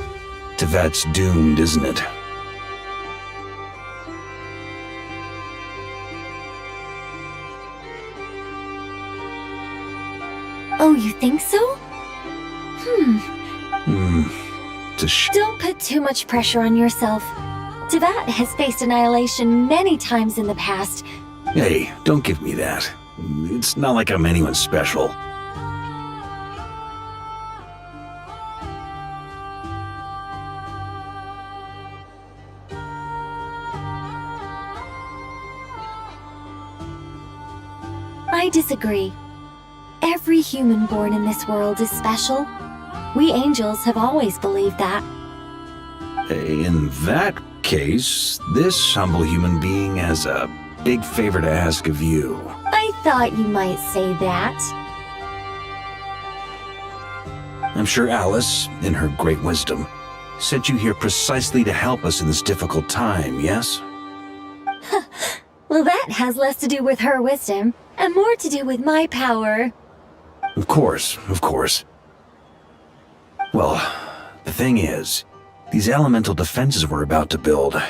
Tevat's doomed, isn't it?
Oh, you think so? Don't put too much pressure on yourself. Devat has faced annihilation many times in the past.
Hey, don't give me that. It's not like I'm anyone special.
I disagree. Every human born in this world is special. We angels have always believed that.
In that case, this humble human being has a big favor to ask of you.
I thought you might say that.
I'm sure Alice, in her great wisdom, sent you here precisely to help us in this difficult time, yes?
Well, that has less to do with her wisdom, and more to do with my power.
Of course, of course. Well, the thing is, these elemental defenses we're about to build,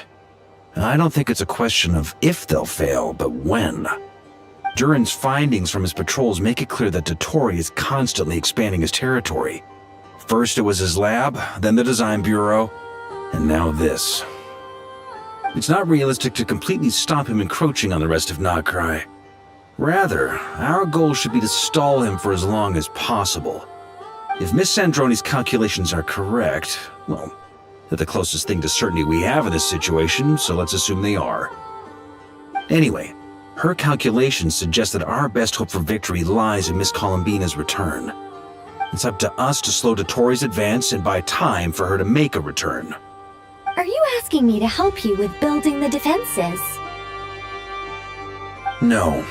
I don't think it's a question of if they'll fail, but when. Durin's findings from his patrols make it clear that Dottore is constantly expanding his territory. First it was his lab, then the design bureau, and now this. It's not realistic to completely stop him encroaching on the rest of Nagrai. Rather, our goal should be to stall him for as long as possible. If Miss Sandrone's calculations are correct, well, they're the closest thing to certainty we have in this situation, so let's assume they are. Anyway, her calculations suggest that our best hope for victory lies in Miss Columbina's return. It's up to us to slow Dottore's advance and buy time for her to make a return.
Are you asking me to help you with building the defenses?
No.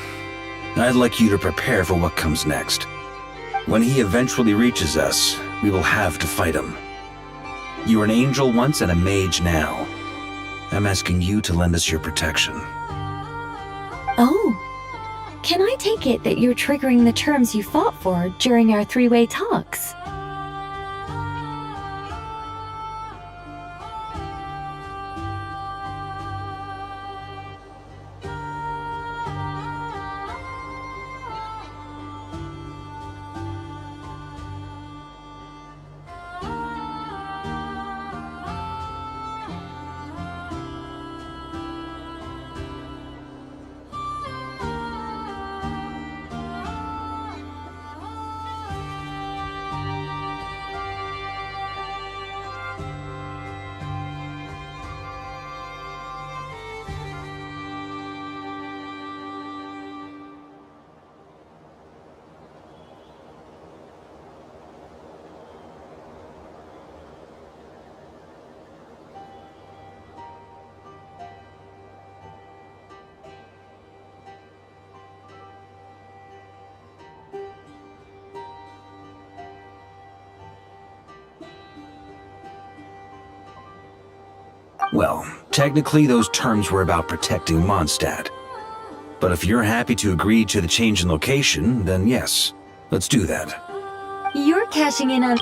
I'd like you to prepare for what comes next. When he eventually reaches us, we will have to fight him. You were an angel once and a mage now. I'm asking you to lend us your protection.
Oh. Can I take it that you're triggering the terms you fought for during our three-way talks?
Well, technically those terms were about protecting Mondstadt. But if you're happy to agree to the change in location, then yes, let's do that.
You're cashing in on...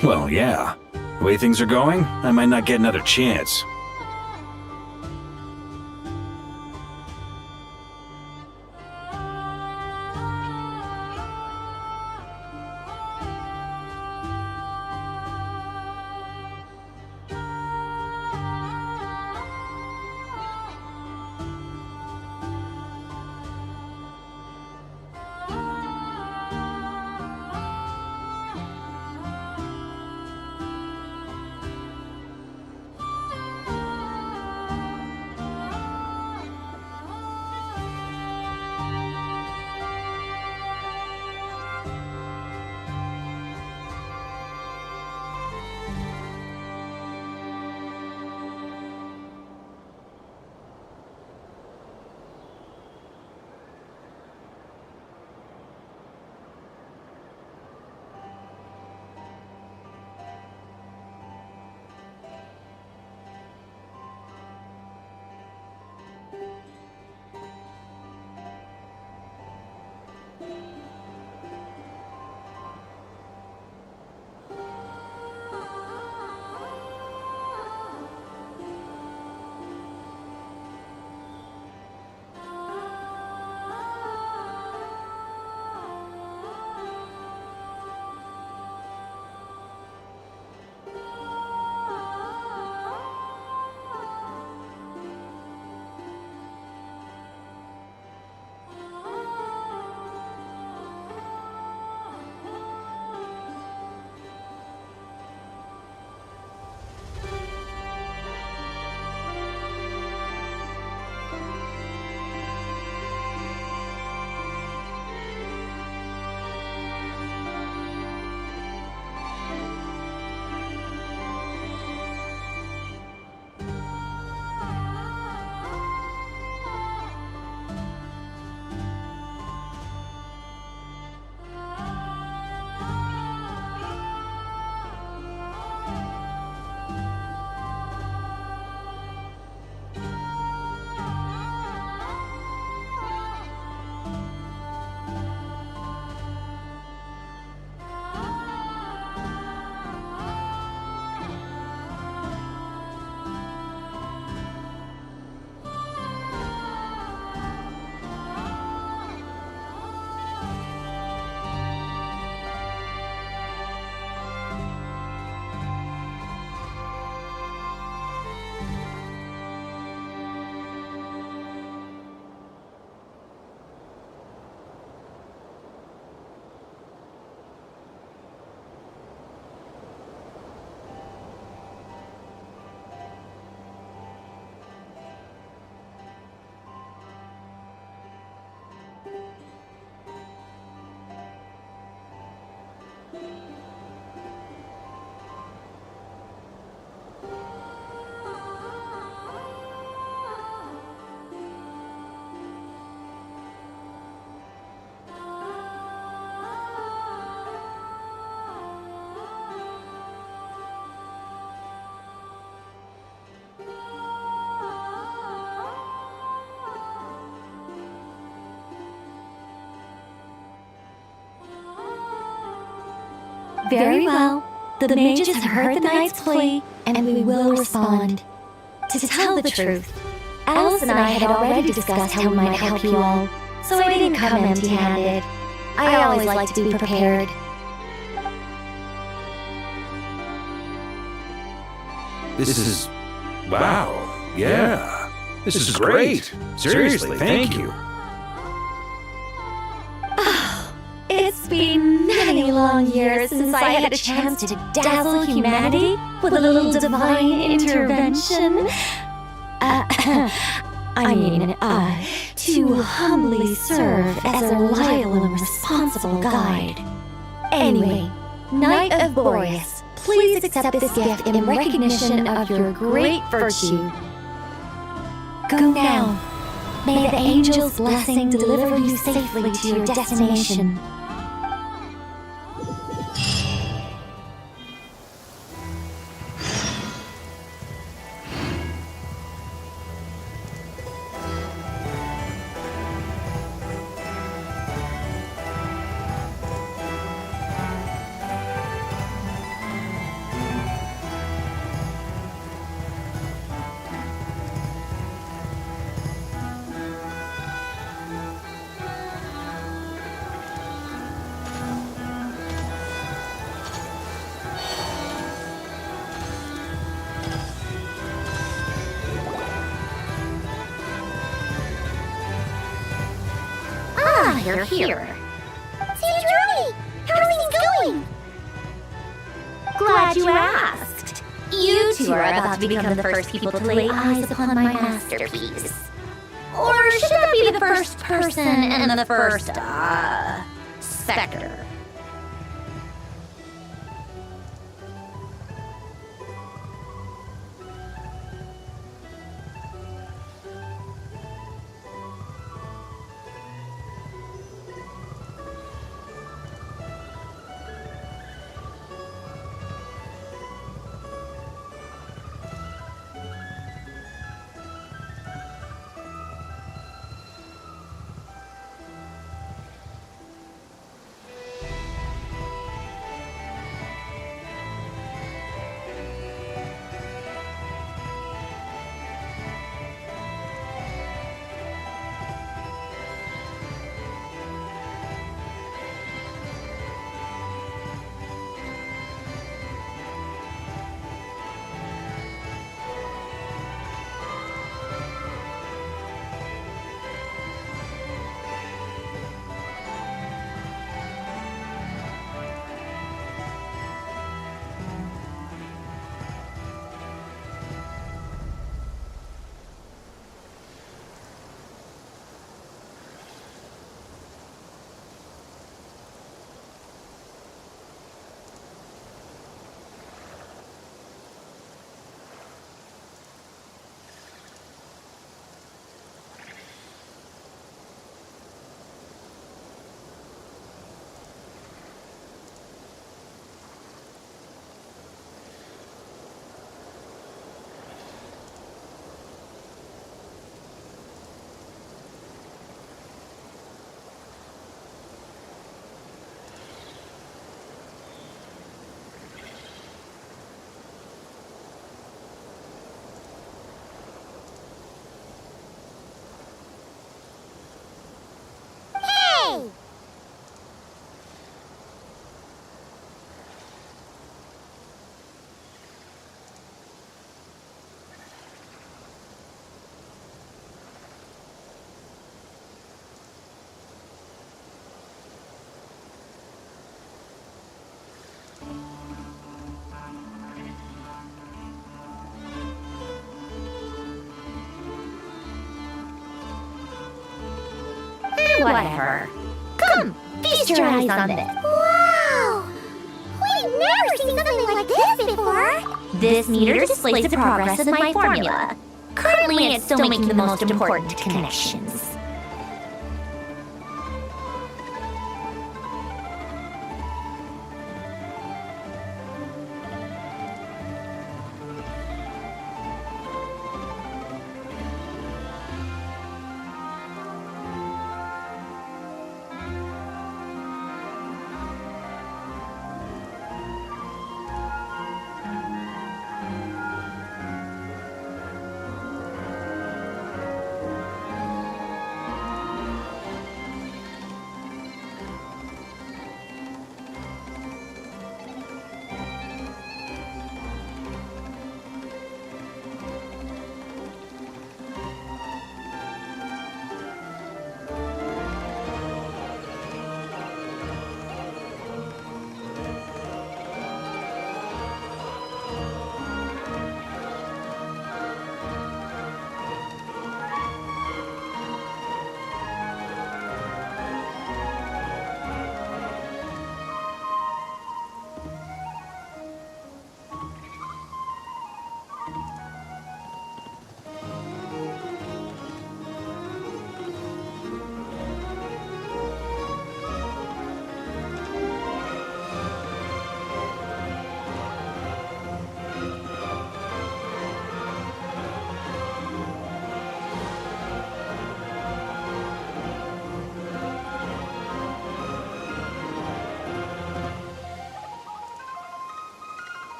Well, yeah. The way things are going, I might not get another chance.
Very well. The mages have heard the knight's plea, and we will respond. To tell the truth, Alice and I had already discussed how we might help you all, so I didn't come empty-handed. I always like to be prepared.
This is... wow, yeah. This is great. Seriously, thank you.
It's been many long years since I had a chance to dazzle humanity with a little divine intervention. To humbly serve as a reliable and responsible guide. Anyway, Knight of Boreas, please accept this gift in recognition of your great virtue. Go now. May the angel's blessing deliver you safely to your destination.
You're here. Sandrome! How are things going?
Glad you asked. You two are about to become the first people to lay eyes upon my masterpiece. Or should that be the first person and the first, sector?
Whatever. Come, feast your eyes on this.
Wow! We've never seen something like this before!
This meter displays the progress of my formula. Currently, it's still making the most important connections.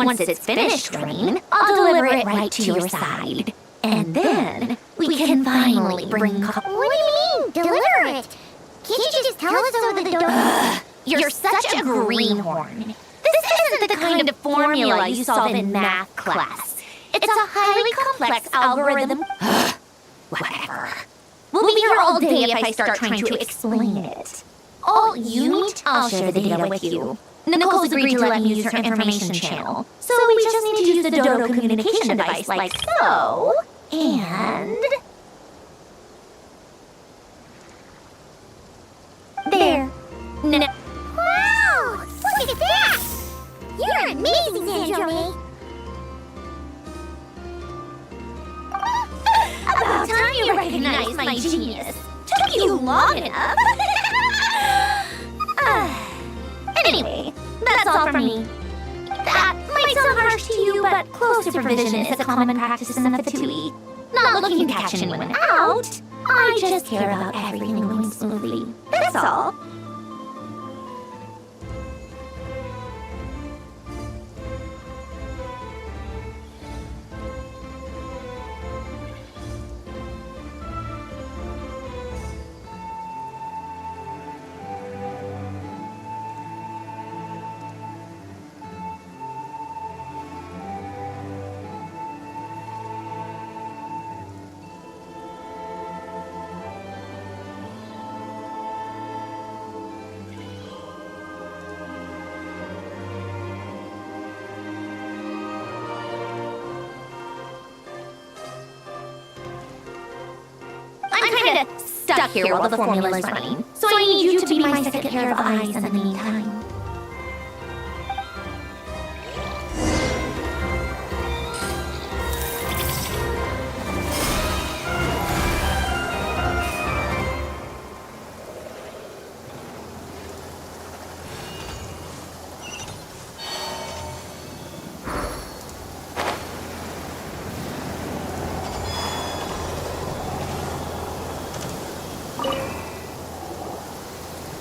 Once it's finished, Rain, I'll deliver it right to your side. And then we can finally bring
What do you mean, deliver it? Can't you just tell us over the door?
You're such a greenhorn. This isn't the kind of formula you solve in math class. It's a highly complex algorithm. Whatever. We'll be here all day if I start trying to explain it. All you need, I'll share the data with you. Nicole's agreed to let me use her information channel, so we just need to use the Dodo communication device like so. And... there.
Wow! Look at that! You're amazing, Sandrome!
About time you recognized my genius. Took you long enough. Anyway, that's all from me. That might sound harsh to you, but close supervision is a common practice in the Fatui. Not looking to catch anyone out. I just care about everything going smoothly. That's all. I'm kinda stuck here while the formula's running, so I need you to be my second pair of eyes in the meantime.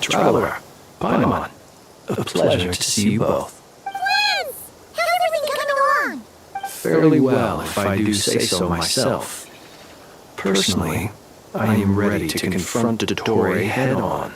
Traveler, Paimon, a pleasure to see you both.
Friends! How's everything coming along?
Fairly well, if I do say so myself. Personally, I am ready to confront Dottore head-on.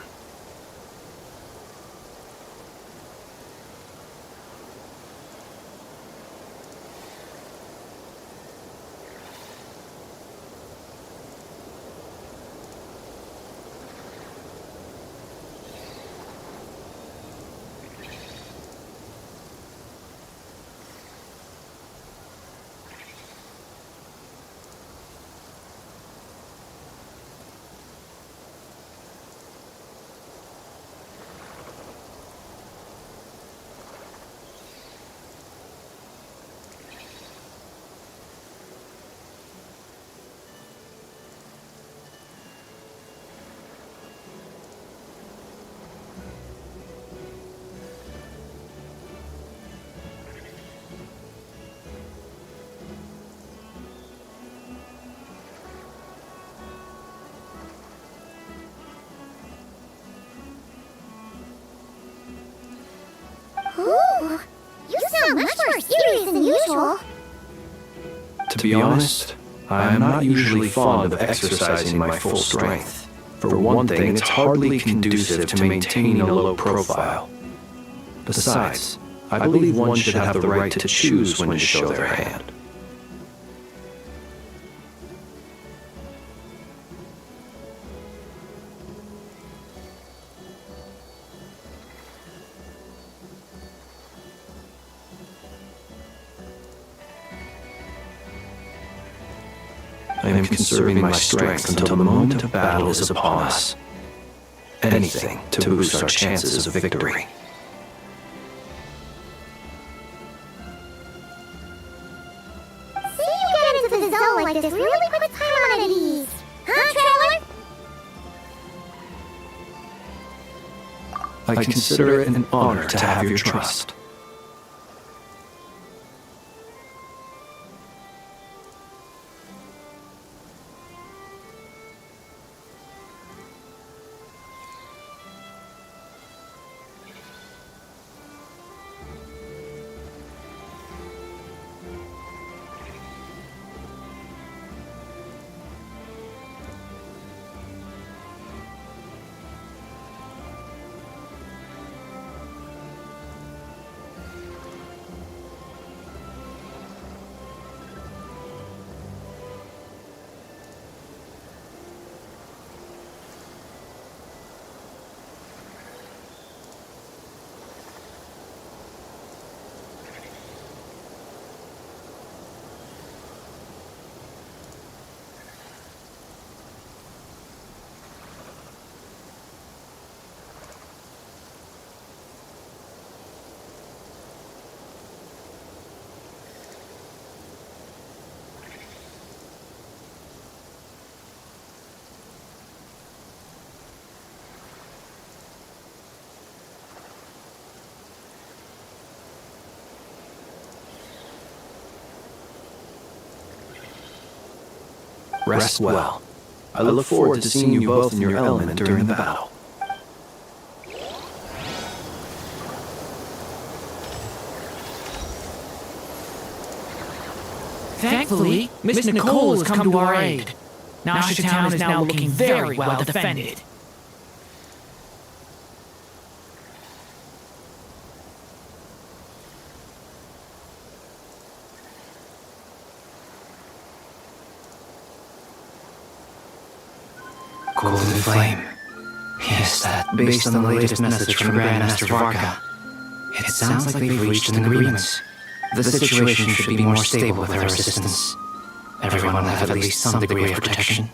Ooh, you sound much more serious than usual.
To be honest, I am not usually fond of exercising my full strength. For one thing, it's hardly conducive to maintaining a low profile. Besides, I believe one should have the right to choose when to show their hand. I am conserving my strength until the moment of battle is upon us. Anything to boost our chances of victory.
See you get into the zone like this really puts Paimon at ease. Huh, Traveler?
I consider it an honor to have your trust. Rest well. I look forward to seeing you both in your element during the battle.
Thankfully, Miss Nicole has come to our aid. Nasha Town is now looking very well defended.
Golden Flame. Yes, that based on the latest message from Grandmaster Varka. It sounds like they've reached an agreement. The situation should be more stable with her assistance. Everyone will have at least some degree of protection.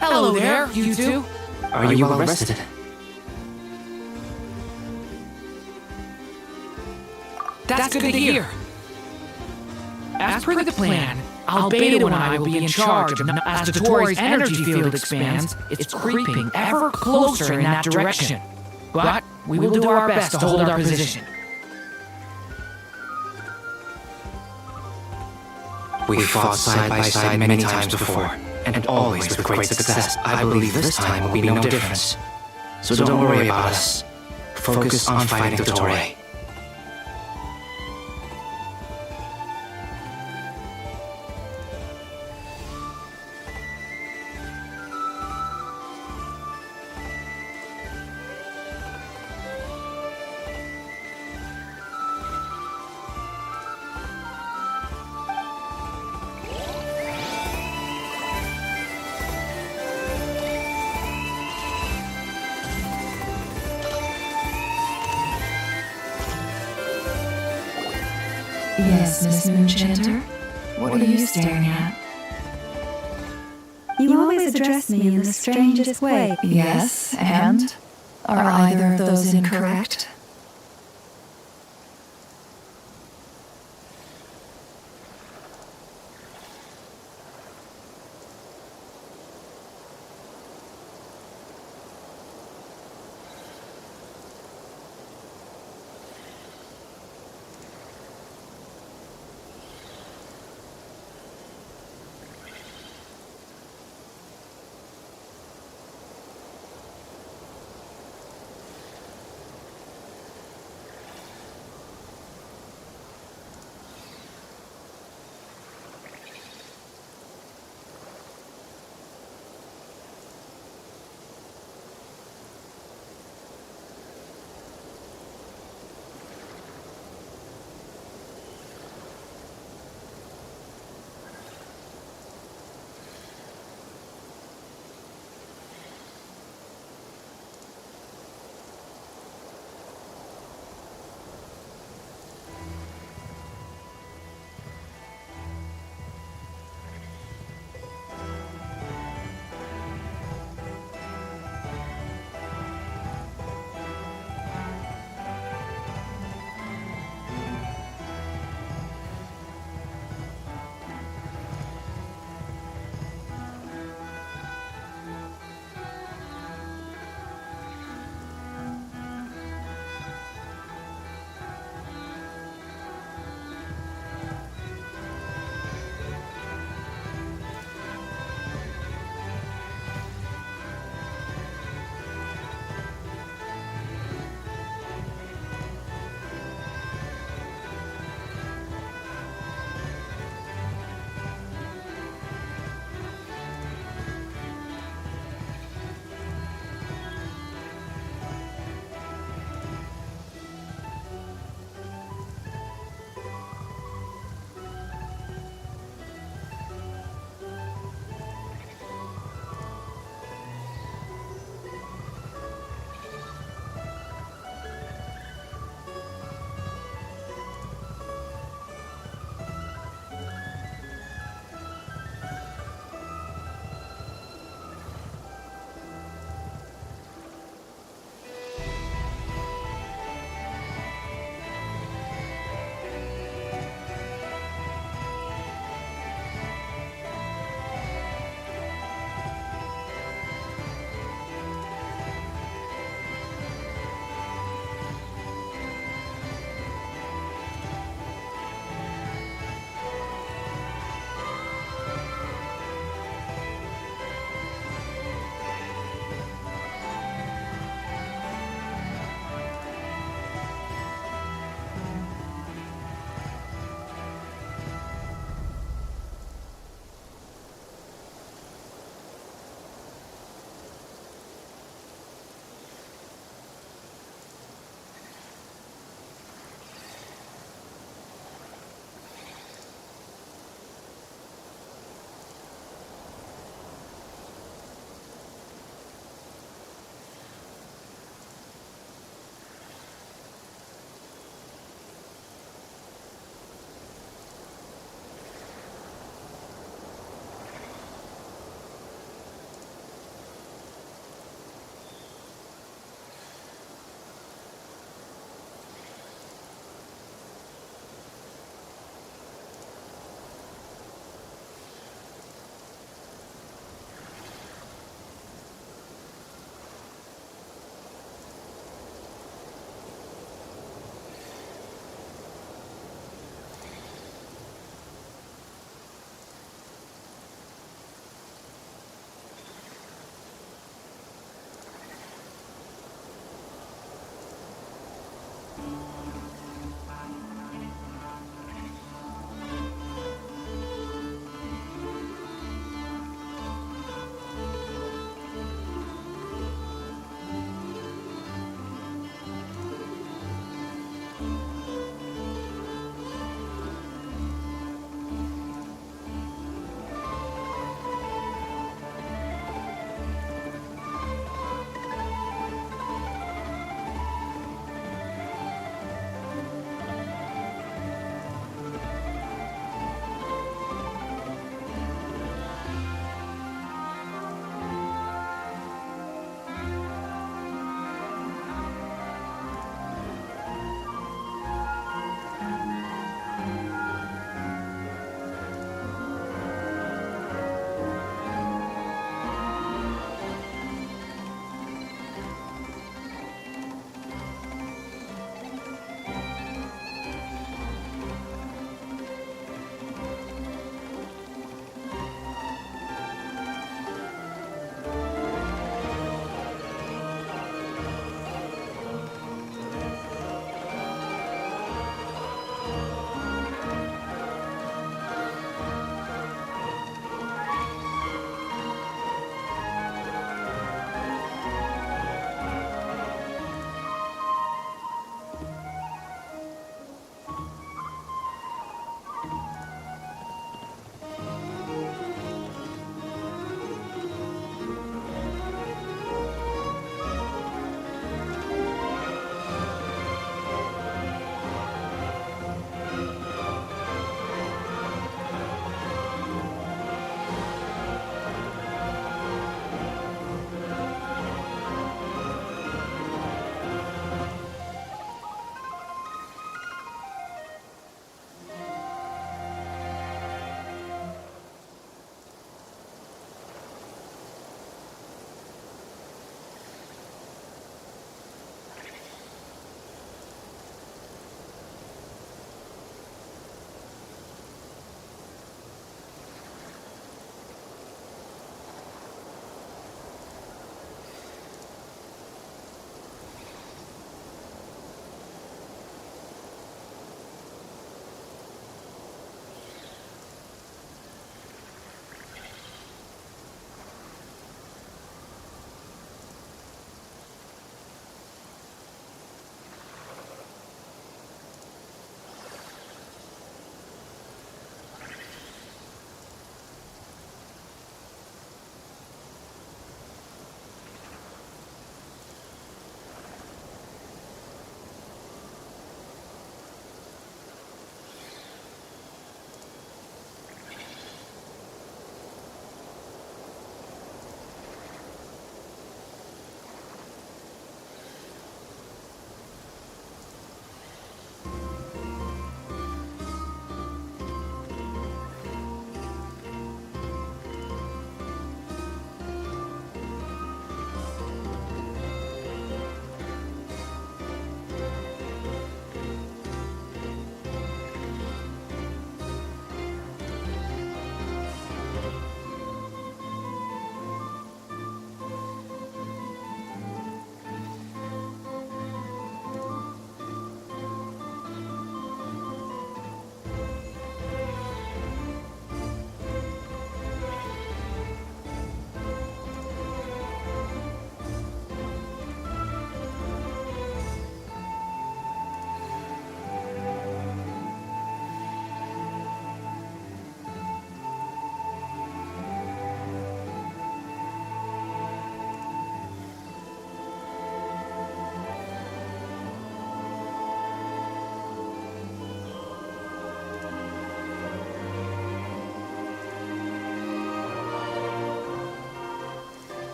Hello there, you two.
Are you well rested?
That's good to hear. As per the plan, Albedo and I will be in charge of as Dotori's energy field expands, it's creeping ever closer in that direction. But we will do our best to hold our position.
We've fought side by side many times before, and always with great success. I believe this time will be no difference. So don't worry about us. Focus on fighting Dottore.
Yes, Miss Moonchanter? What are you staring at? You always address me in the strangest way. Yes, and? Are either of those incorrect?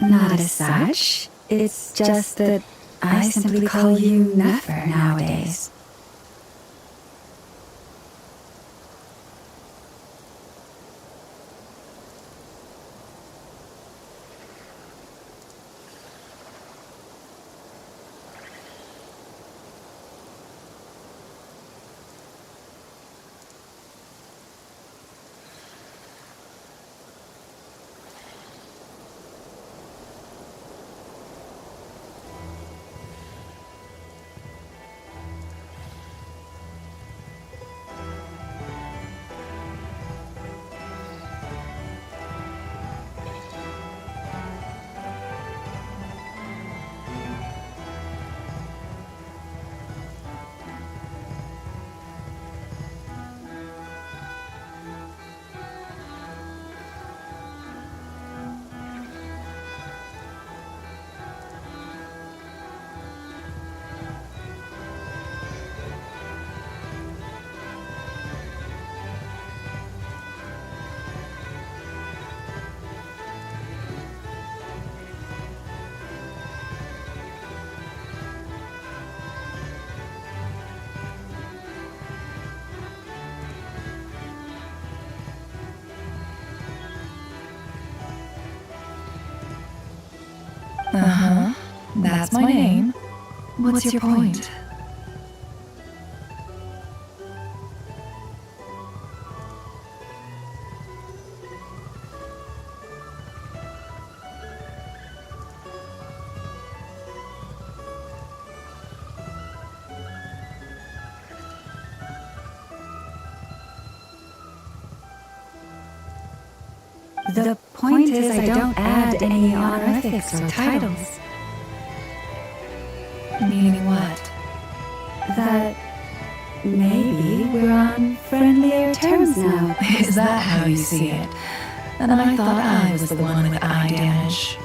Not as such. It's just that I simply call you Nefer nowadays.
Uh-huh. That's my name. What's your point?
The point is I don't add any honorifics or titles.
Meaning what?
That maybe we're on friendlier terms now.
Is that how you see it? And I thought I was the one with eye damage.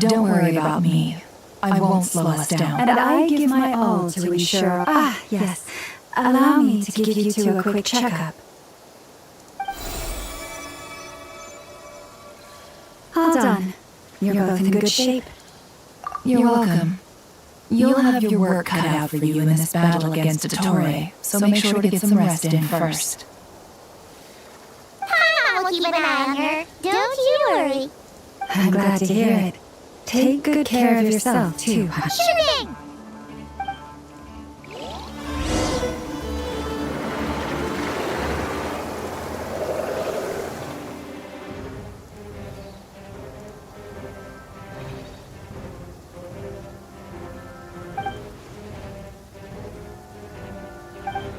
Don't worry about me. I won't slow us down.
And I give my all to ensure... yes. Allow me to give you two a quick checkup. All done. You're both in good shape.
You're welcome. You'll have your work cut out for you in this battle against Estoy, so make sure to get some rest in first.
I'll keep an eye on her. Don't you worry.
I'm glad to hear it. Take good care of yourself, too, Hush.
Sure thing.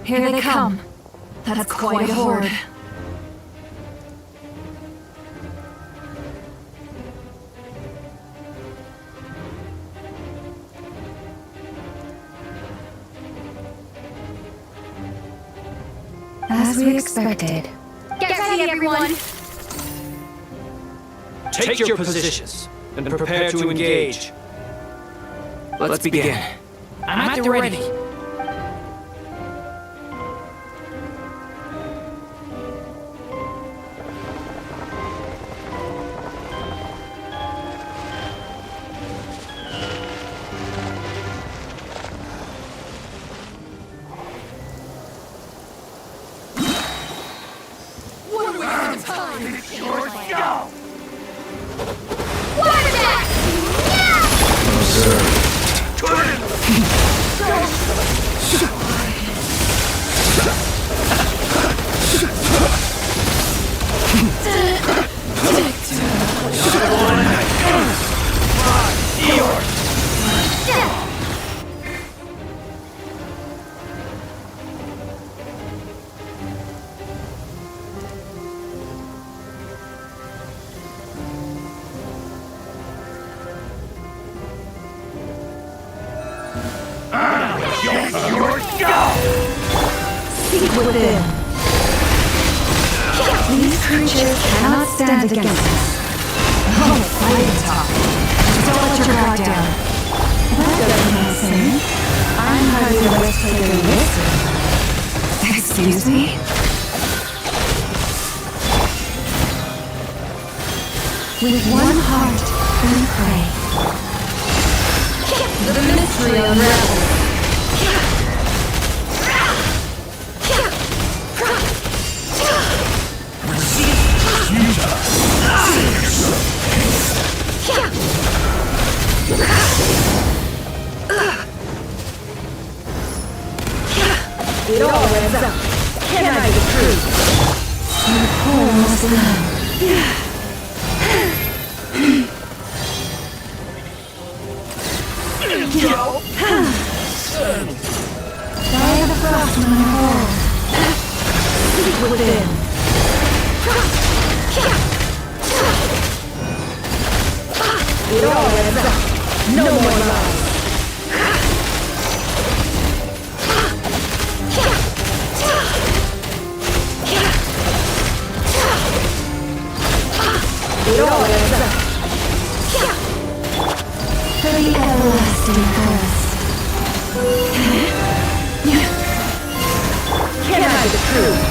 Here they come. That's quite a horde.
As we expected.
Get ready, everyone.
Take your positions and prepare to engage.
Let's begin.
I'm at the ready.
Water back! Yeah!
Seek within. These creatures cannot stand against us. Oh, fight and talk. Don't let your guard down. That doesn't mean singing. I'm hardly a rest taker whistle. Excuse me? With one heart, we pray. The mystery unravels. It all adds up. Can I be the truth? You poor must learn. By the frost in my hall. Seek within. It all adds up. No more lies. It all adds up. For the everlasting forest. Can I be the truth?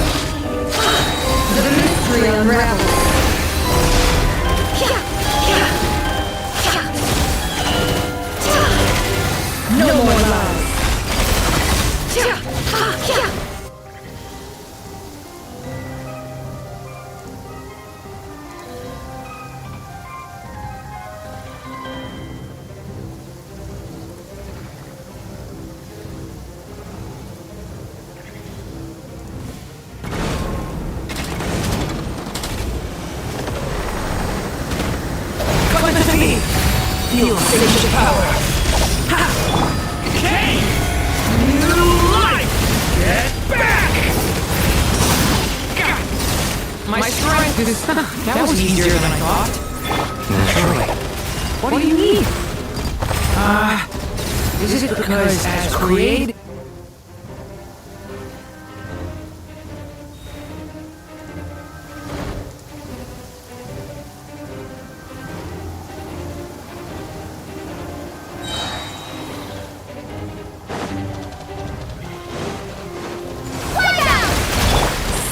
The mystery unravels. No more lies. Come to me. Feel sage power.
New life! Get back! My strength is... that was easier than I thought.
Naturally.
What do you need? Is it because as created...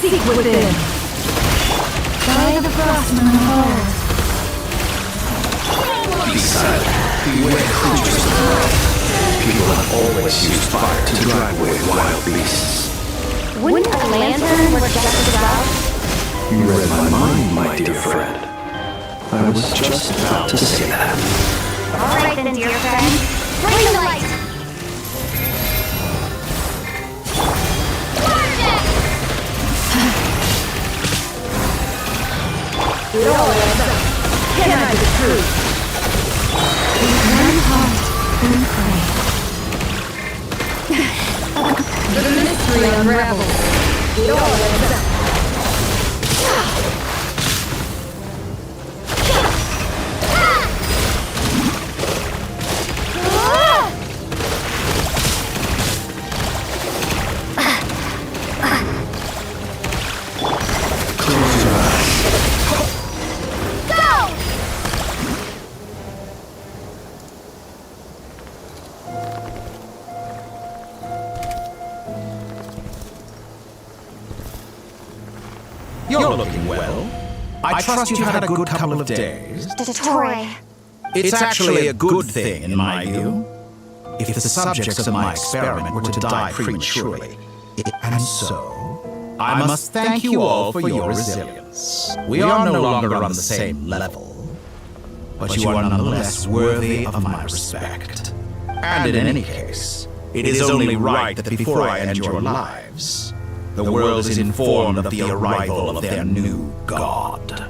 Seek within. By the frost in my hall.
Be silent. Beware creatures of the night. People have always used fire to drive away wild beasts.
Wouldn't a lantern work just as well?
You read my mind, my dear friend. I was just about to say that.
Alright then, dear friend. Bring the light!
It all adds up. Can I be the truth? With one heart, we pray. The mystery unravels. It all adds up.
Close your eyes.
You're looking well. I trust you've had a good couple of days.
Dottore.
It's actually a good thing, in my view. If the subjects of my experiment were to die prematurely. And so, I must thank you all for your resilience. We are no longer on the same level, but you are nonetheless worthy of my respect. And in any case, it is only right that before I end your lives, the world is informed of the arrival of their new god.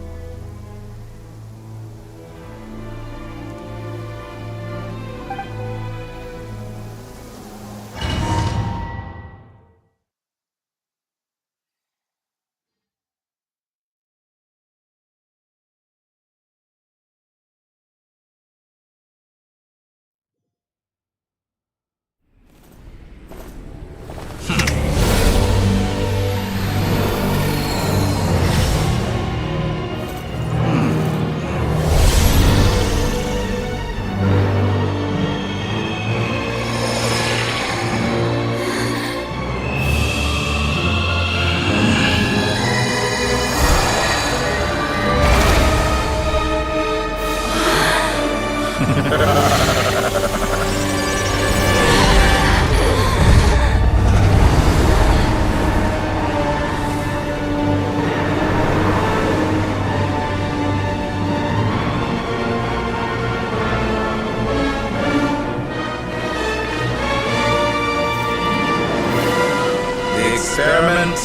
experiment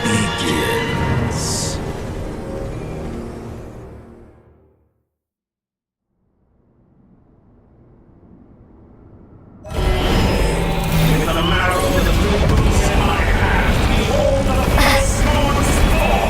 begins. With the marrow of the blue boots in my hand, behold the first moon's fall.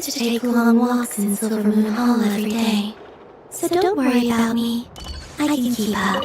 used to take long walks in Silver Moon Hall every day, so don't worry about me. I can keep up.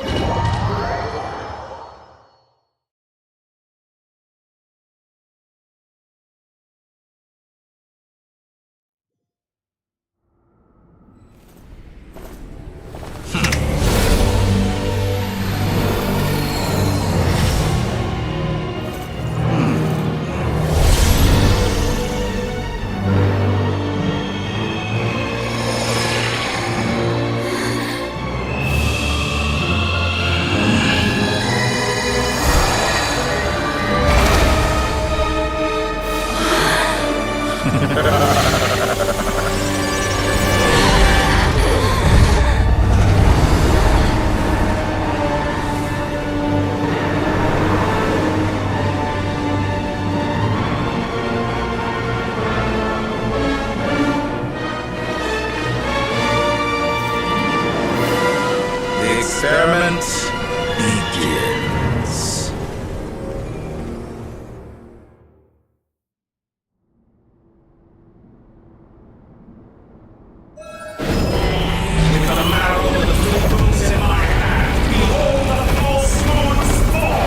Experiment begins. With the marrow of the full moons in my hand, behold the false moon's fall!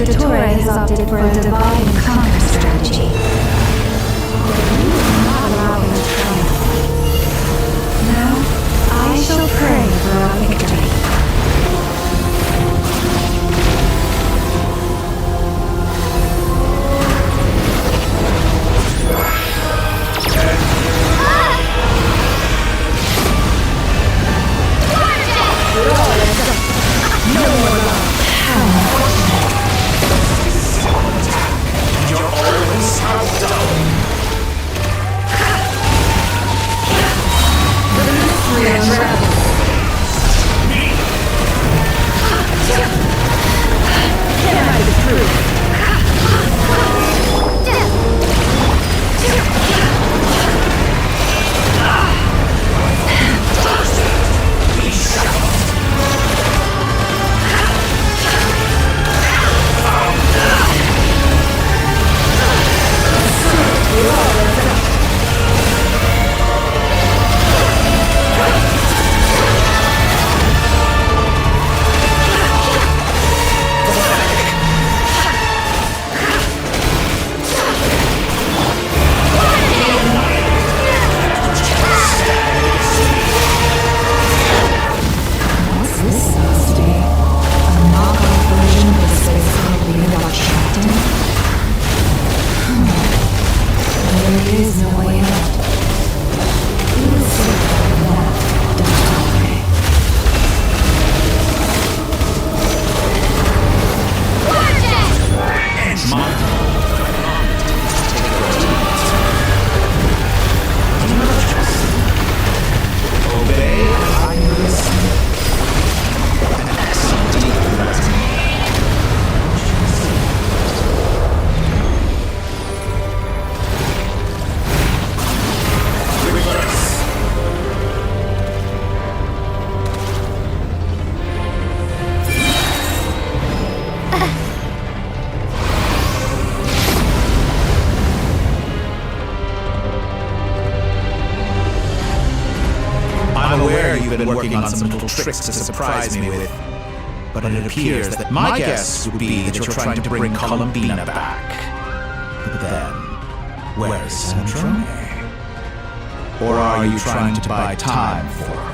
Dottore has opted for a divide and conquer strategy. But we will not allow him to triumph. Now, I shall pray for our victory.
on some little tricks to surprise me with. But it appears that my guess would be that you're trying to bring Columbina back. But then, where is Sandrome? Or are you trying to buy time for her?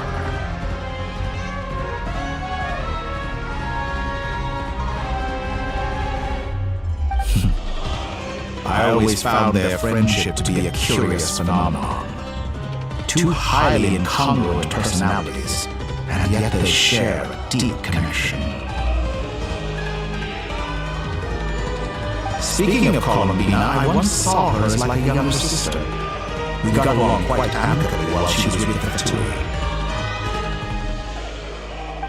I always found their friendship to be a curious phenomenon. Two highly incongruent personalities, and yet they share a deep connection. Speaking of Columbina, I once saw her as like a younger sister. We got along quite amicably while she was with the Fatui.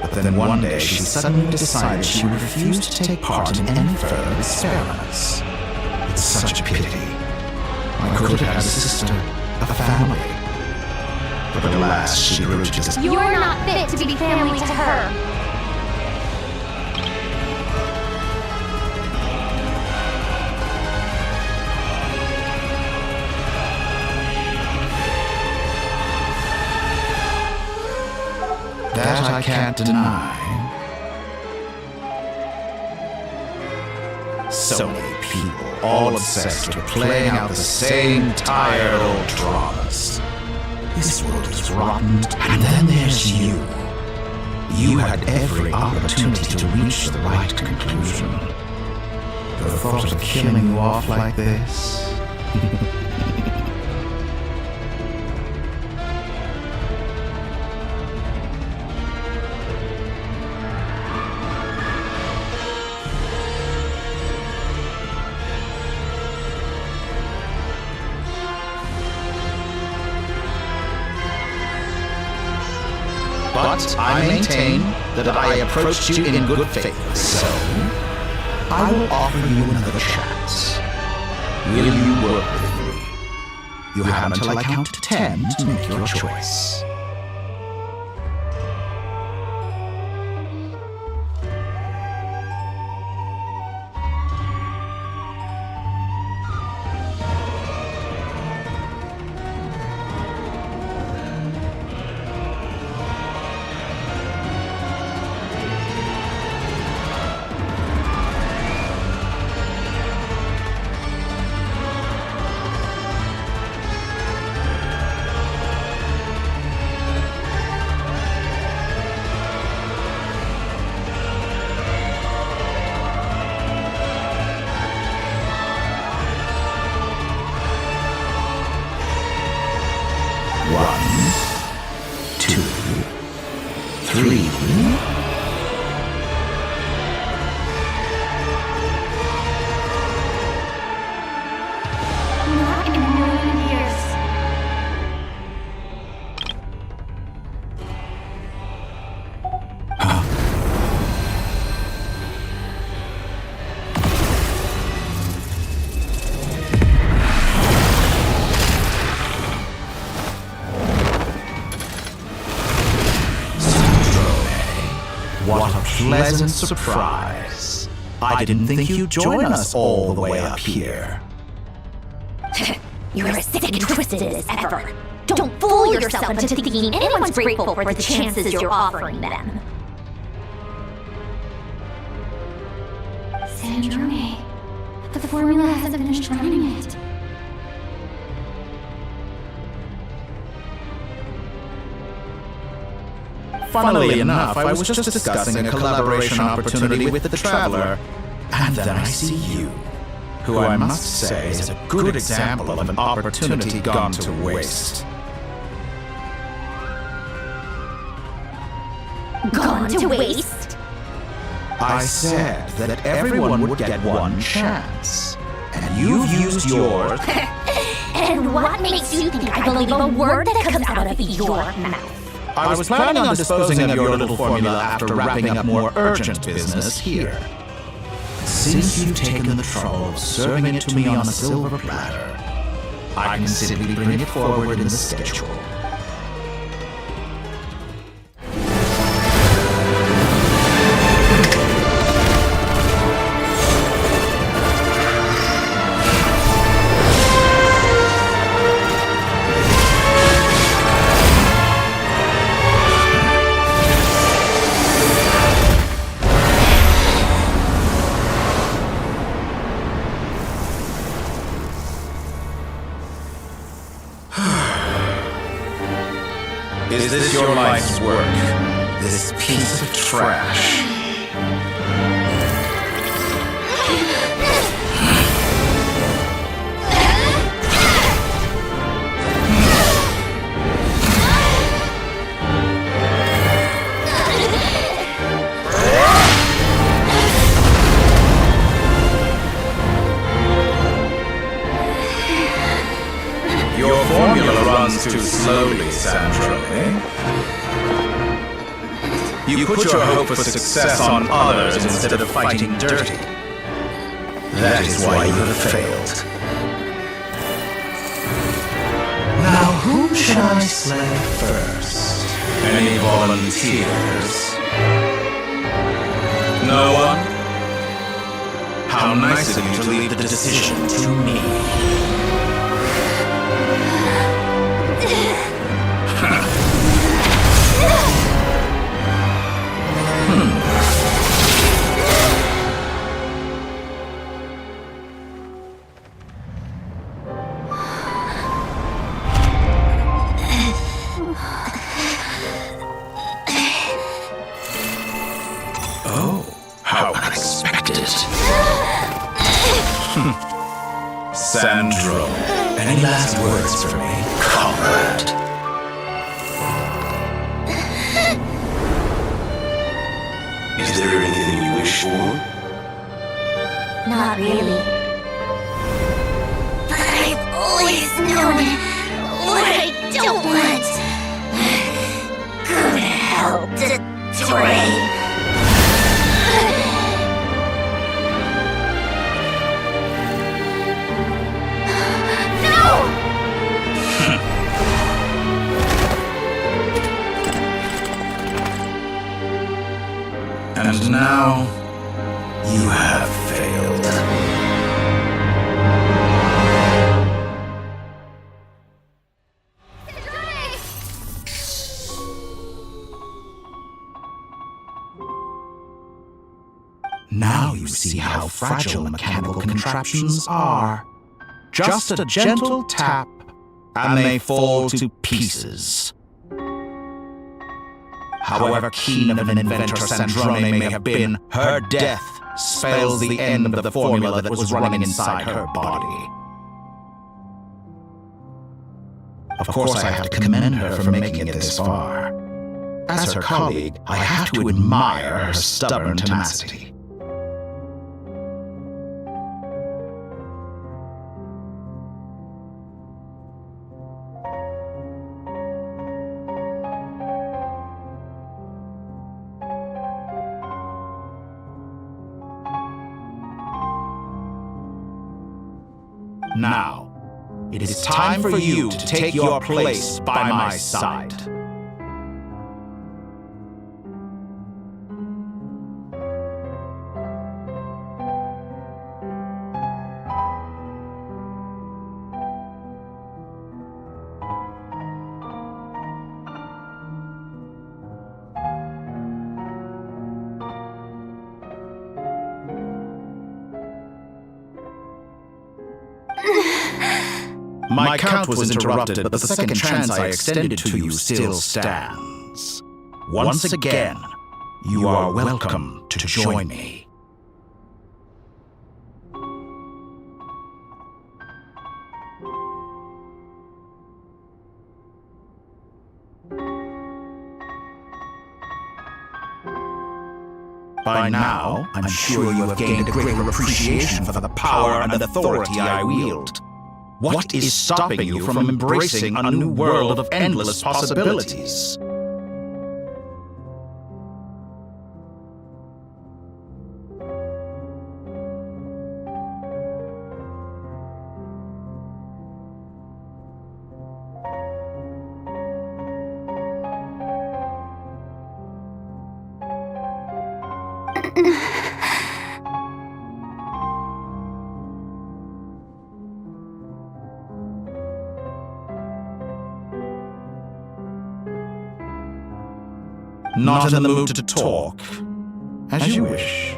But then one day she suddenly decided she would refuse to take part in any further experiments. It's such a pity. I could have had a sister, a family. But alas, she grew to just...
You're not fit to be family to her.
That I can't deny. So many people, all obsessed with playing out the same tired old dramas. This world is rotten, and then there's you. You had every opportunity to reach the right conclusion. The thought of killing you off like this? But I maintain that I approached you in good faith, so I will offer you another chance. Will you work with me? You have until I count to 10 to make your choice. What a pleasant surprise. I didn't think you'd join us all the way up here.
You're as sick and twisted as ever. Don't fool yourself into thinking anyone's grateful for the chances you're offering them.
Sandrome, the formula hasn't finished running yet.
Funnily enough, I was just discussing a collaboration opportunity with the Traveler, and then I see you, who I must say is a good example of an opportunity gone to waste.
Gone to waste?
I said that everyone would get one chance, and you've used yours.
And what makes you think I believe a word that comes out of your mouth?
I was planning on disposing of your little formula after wrapping up more urgent business here. Since you've taken the trouble of serving it to me on a silver platter, I can simply bring it forward in the schedule. Is this your life's work? This piece of trash? Your formula runs too slowly, Sandrome. You put your hope for success on others instead of fighting dirty. That is why you have failed. Now, whom should I slay first? Any volunteers? No one? How nice of you to leave the decision to me. Oh, how unexpected. Sandrome, any last words for me, comrade? Is there anything you wish for?
Not really. But I've always known what I don't want. Go to hell, Dory.
And now, you have failed. Now you see how fragile mechanical contraptions are. Just a gentle tap, and they fall to pieces. However keen of an inventor Sandrome may have been, her death spells the end of the formula that was running inside her body. Of course, I have to commend her for making it this far. As her colleague, I have to admire her stubborn tenacity. Now, it is time for you to take your place by my side. My count was interrupted, but the second chance I extended to you still stands. Once again, you are welcome to join me. By now, I'm sure you have gained a greater appreciation for the power and authority I wield. What is stopping you from embracing a new world of endless possibilities? Not in the mood to talk? As you wish.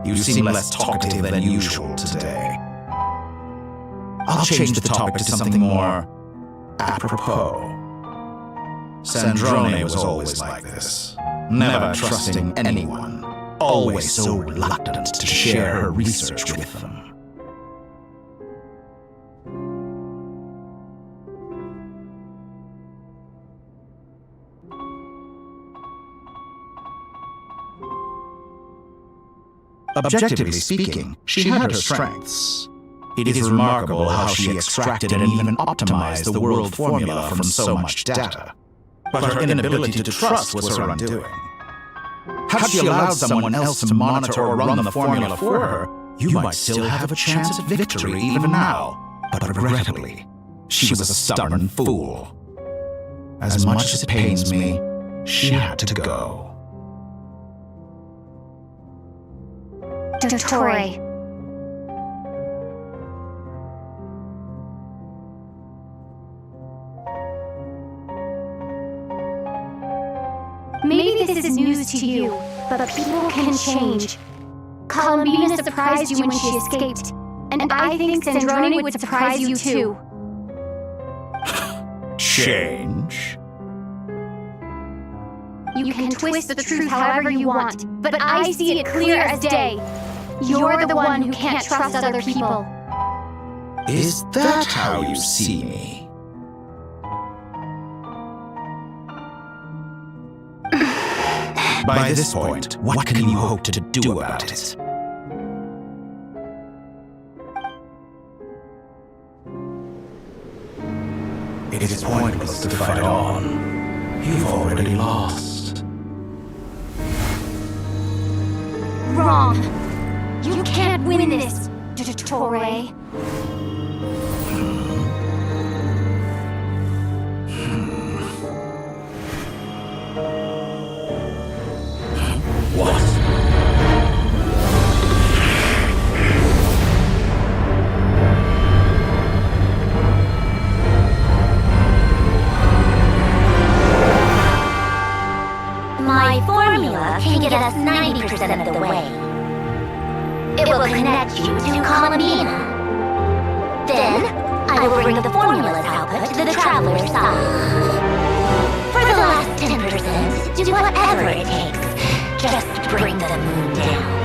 You seem less talkative than usual today. I'll change the topic to something more apropos. Sandrome was always like this, never trusting anyone, always so reluctant to share her research with them. Objectively speaking, she had her strengths. It is remarkable how she extracted and even optimized the world formula from so much data. But her inability to trust was her undoing. Had she allowed someone else to monitor or run the formula for her, you might still have a chance at victory even now. But regrettably, she was a stubborn fool. As much as it pains me, she had to go.
Dottore.
Maybe this is news to you, but people can change. Columbina surprised you when she escaped, and I think Sandrone would surprise you too.
Change?
You can twist the truth however you want, but I see it clear as day. You're the one who can't trust other people.
Is that how you see me? By this point, what can you hope to do about it? It is pointless to fight on. You've already lost.
Wrong. You can't win this, Dottore.
What?
My formula can get us 90% of the way. It will connect you to Columbina. Then, I will bring the formula's output to the Traveler's side. For the last 10%, do whatever it takes. Just bring the moon down.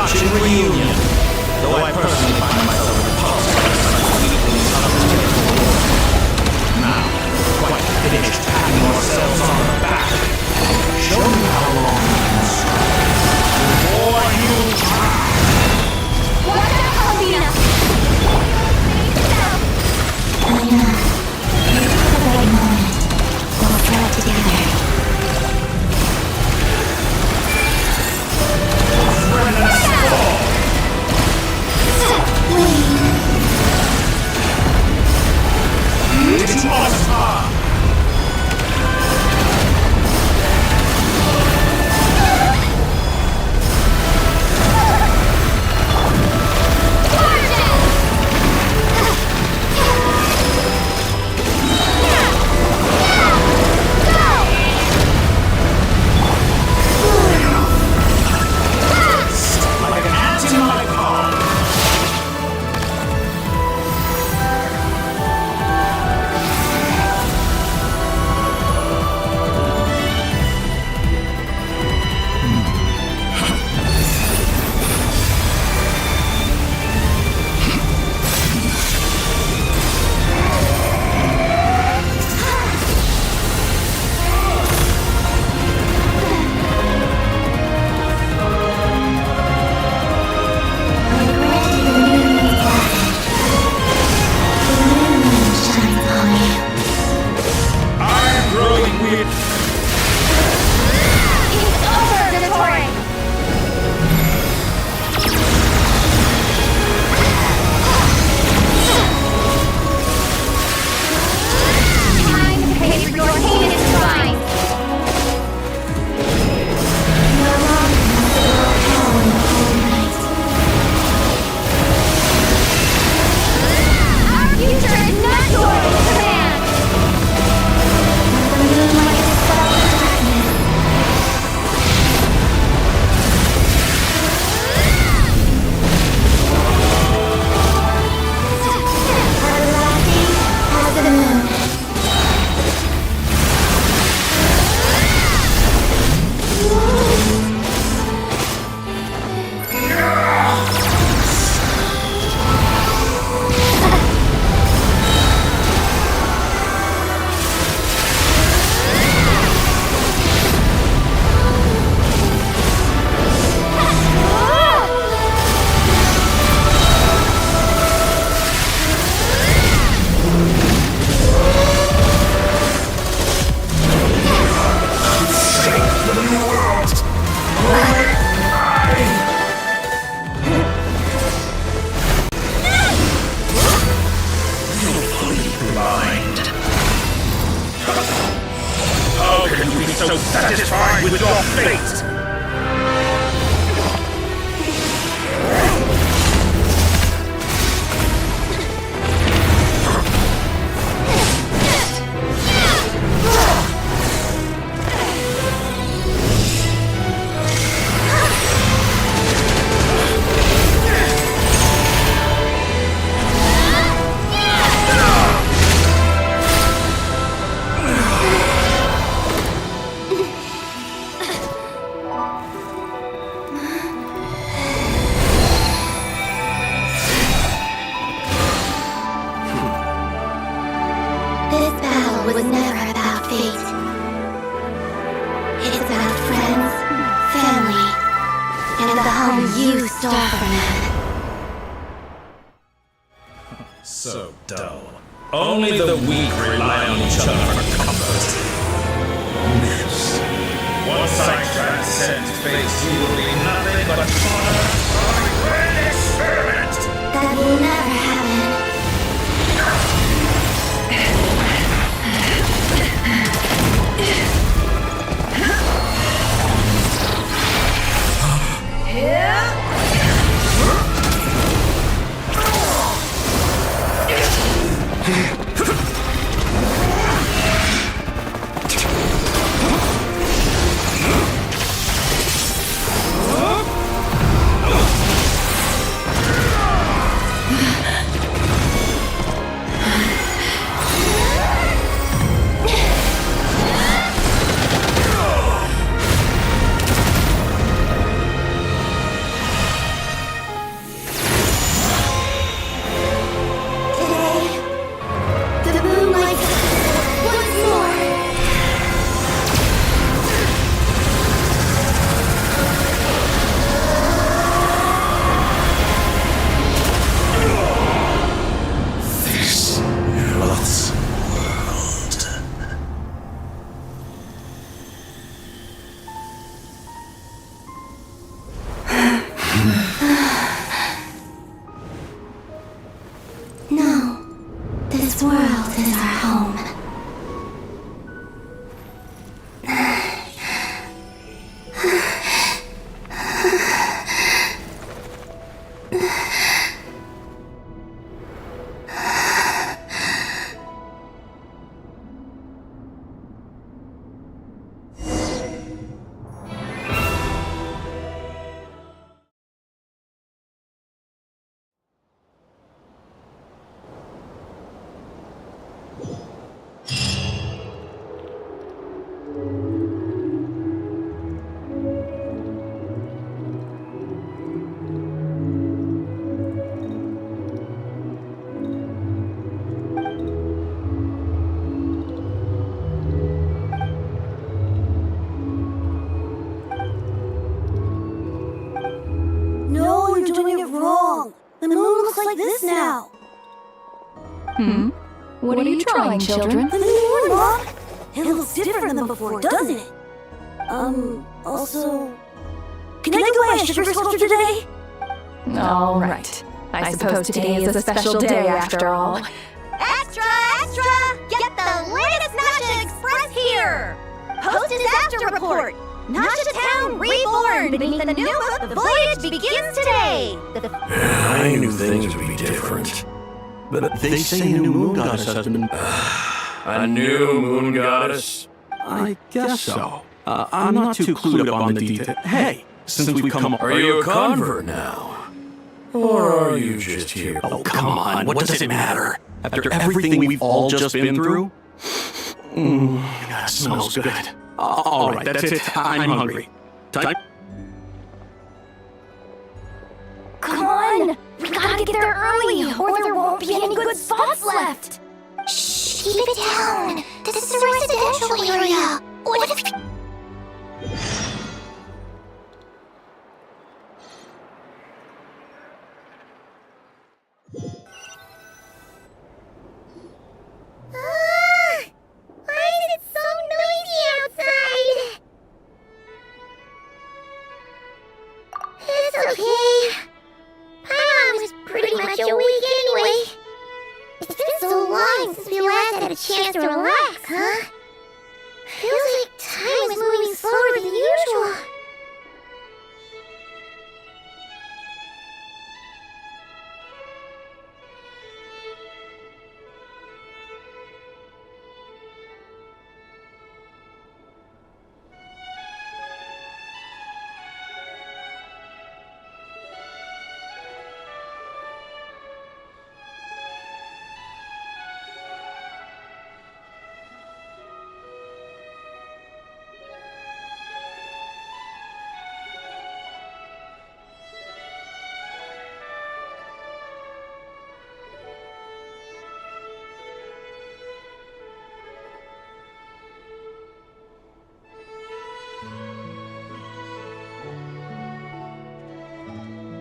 touching reunion. Though I personally find myself repulsed by such weaklings up to get forward. Now, quite finished patting ourselves on the back. Show me how long you can strive before you try.
What about Columbina?
Elena, this is the right moment. We'll throw it together.
It's awesome! Like an ant in my palm! I'm growing weird.
It's over, Dottore! Time to pay for your heinous crimes!
No longer must the world howl in the cold night.
Our future is not yours to command!
The moonlight dispels the darkness. Everlasting as the moon.
Blind. How can you be so satisfied with your fate?
This battle was never about fate. It's about friends, family, and the home you stole from them.
So dull. Only the weak rely on each other for comfort. Miss. Once I transcend fate, you will be nothing but fodder for a grand experiment!
That will never happen. our home.
No, you're doing it wrong. The moon looks like this now.
What are you trying, children?
The new moon, Mom. It looks different than before, doesn't it? Also... Can I go buy a sugar sculpture today?
All right. I suppose today is a special day after all.
Extra, extra! Get the latest Nasha Express here! Post-disaster report! Nasha Town reborn beneath the new moon. The voyage begins today!
I knew things would be different. But they say a new moon goddess has been...
A new moon goddess?
I guess so. I'm not too clued up on the detail. Hey, since we've come...
Are you a convert now? Or are you just here?
Oh, come on, what does it matter? After everything we've all just been through? That smells good. All right, that's it. I'm hungry. Time...
Come on! We gotta get there early, or there won't be any good spots left!
Shh, keep it down. This is a residential area. What if...
Why is it so noisy outside? It's okay. Mom was pretty much awake anyway. It's been so long since we last had a chance to relax, huh? Feels like time is moving slower than usual.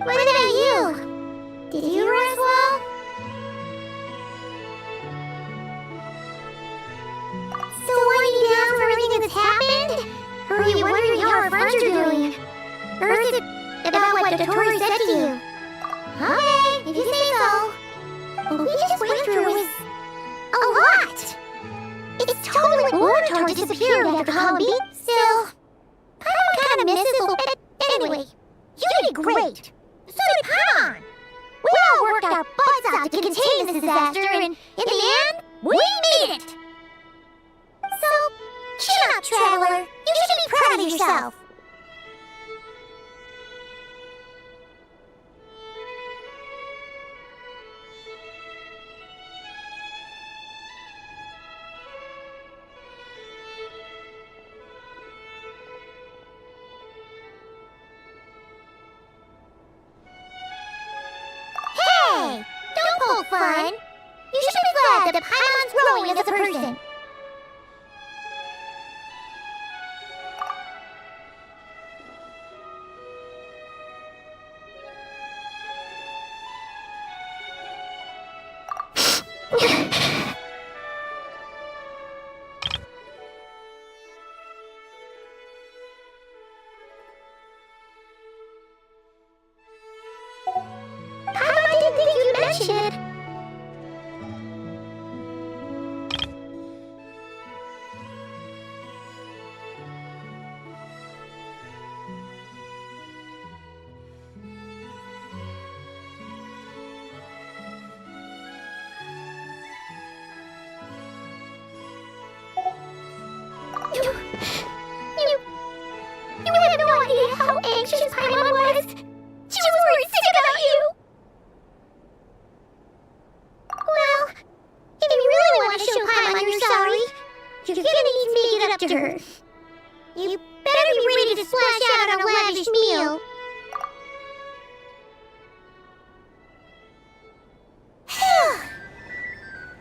What about you? Did you rest well? Still winding down for everything that's happened? Or are you wondering how our friends are doing? Or is it about what Dotori said to you? Okay, if you say so. What we just went through was... a lot! It's totally like Lonatar disappeared after Halloween. Still, I kinda miss it a little bit. Anyway, you did great! So did Paimon! We all worked our butts out to contain this disaster, and in the end, we made it! So, chin up, Traveler. You should be proud of yourself. Hey! Don't poke fun! You should be glad that Paimon's growing as a person. Paimon didn't think you'd mention it. You have no idea how anxious Paimon was. She was worried sick about you. Well, if you really want to show Paimon you're sorry, you're gonna need to make it up to her. You better be ready to splash out on a lavish meal.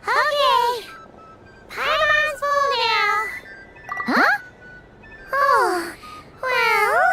Okay. Paimon's full now. Huh? Oh, well...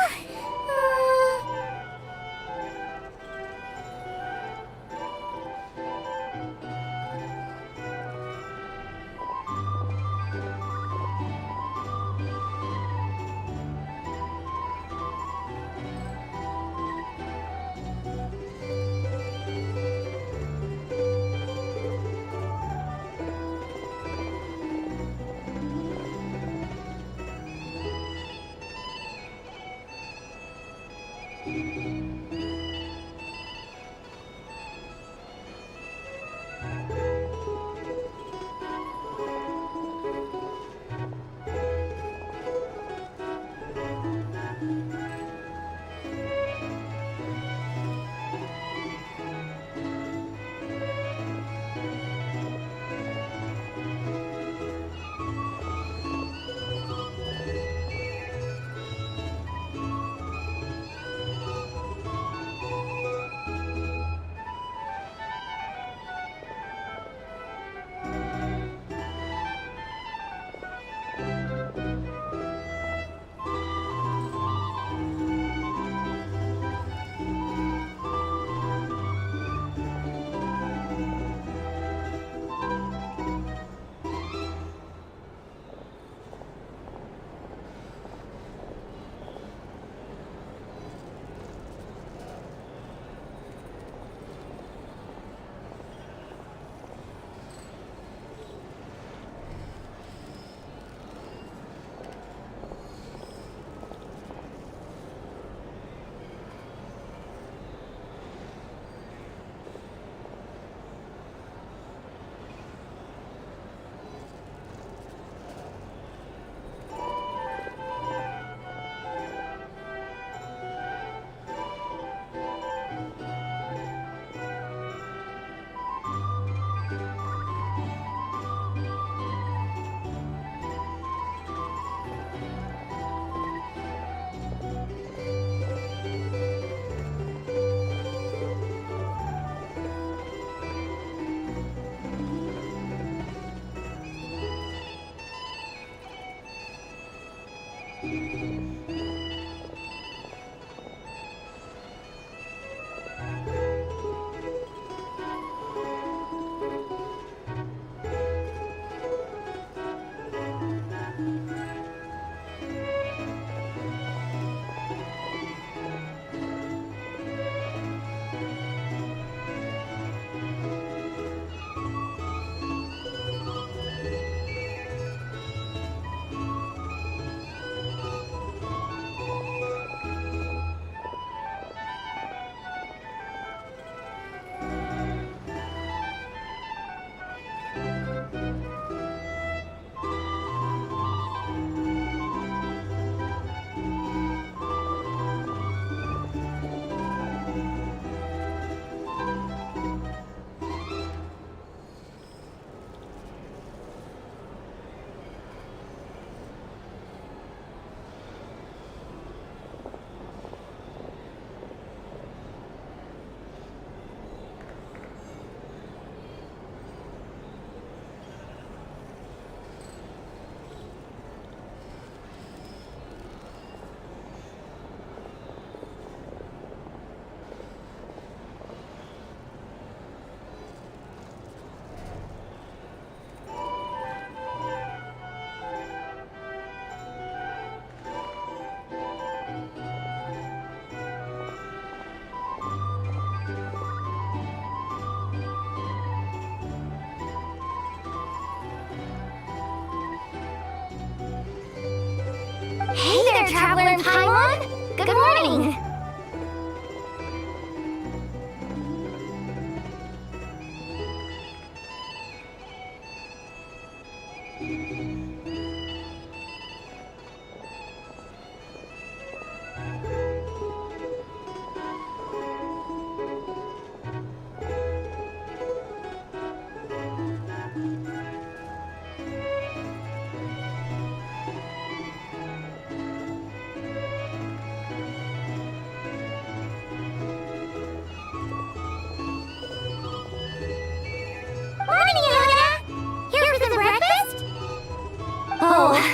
Hey there, Traveler and Paimon! Good morning!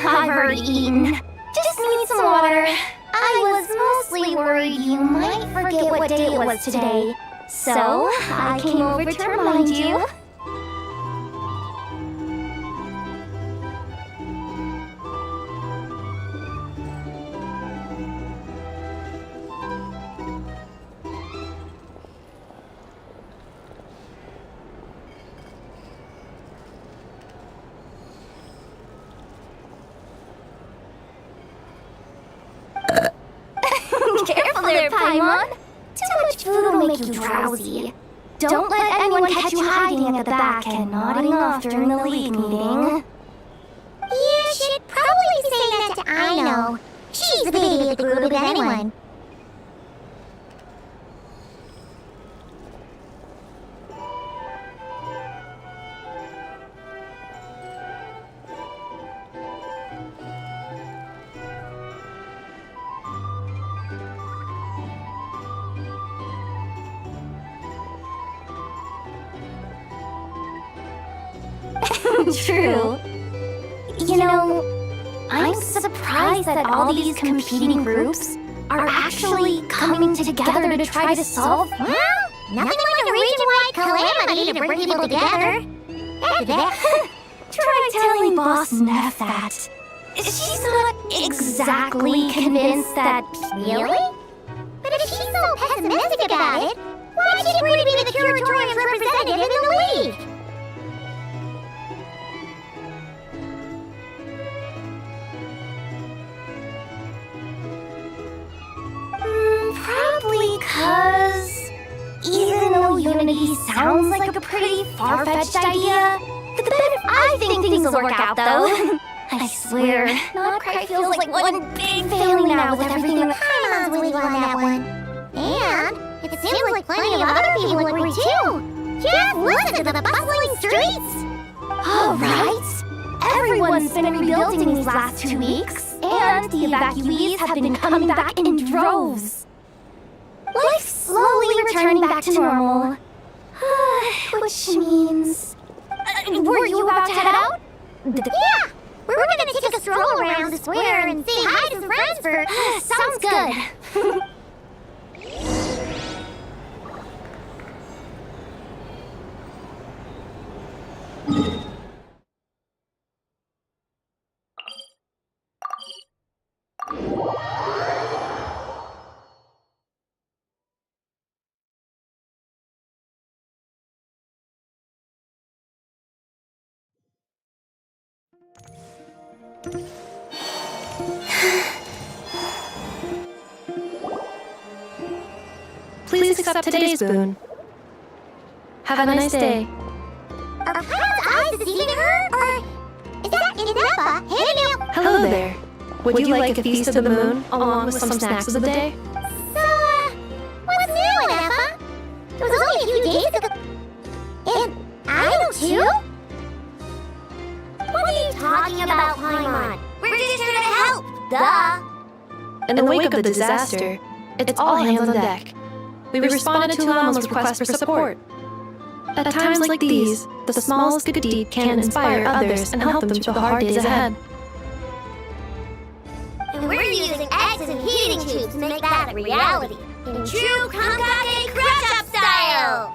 I've already eaten. Just need some water. I was mostly worried you might forget what day it was today. So, I came over to remind you. Careful there, Paimon. Too much food will make you drowsy. Don't let anyone catch you hiding at the back and nodding off during the league meeting.
You should probably say that to Aino. She's the baby of the group, if anyone.
True. You know, I'm surprised that all these competing groups are actually coming together to try to solve.
Well, nothing like a region-wide calamity to bring people together.
Try telling Boss Neff that. She's not exactly convinced that.
Really? But if she's so pessimistic about it, why did she agree to be the Curatorium's representative in the league?
Probably 'cause even though unity sounds like a pretty far-fetched idea, I think things will work out though. I swear, not quite feels like one big family now with everything.
Paimon's with you on that one. And it seems like plenty of other people agree too. Just listen to the bustling streets.
All right. Everyone's been rebuilding these last 2 weeks, and the evacuees have been coming back in droves. Life's slowly returning back to normal. Which means... were you about to head out?
Yeah! We're gonna take a stroll around the square and say hi to some friends for...
Sounds good.
Please accept today's boon. Have a nice day.
Are Paimon's eyes deceiving her? Or is that Ineppa handing out...
Hello there. Would you like a feast of the moon along with some snacks of the day?
So, what's new, Ineppa? It was only a few days ago. And Aino too? What are you talking about, Paimon? We're just here to help, duh!
In the wake of the disaster, it's all hands on deck. We responded to Lama's request for support. At times like these, the smallest good deed can inspire others and help them through the hard days ahead.
And we're using eggs and heating tubes to make that a reality, in true Kankake Crush-Up style!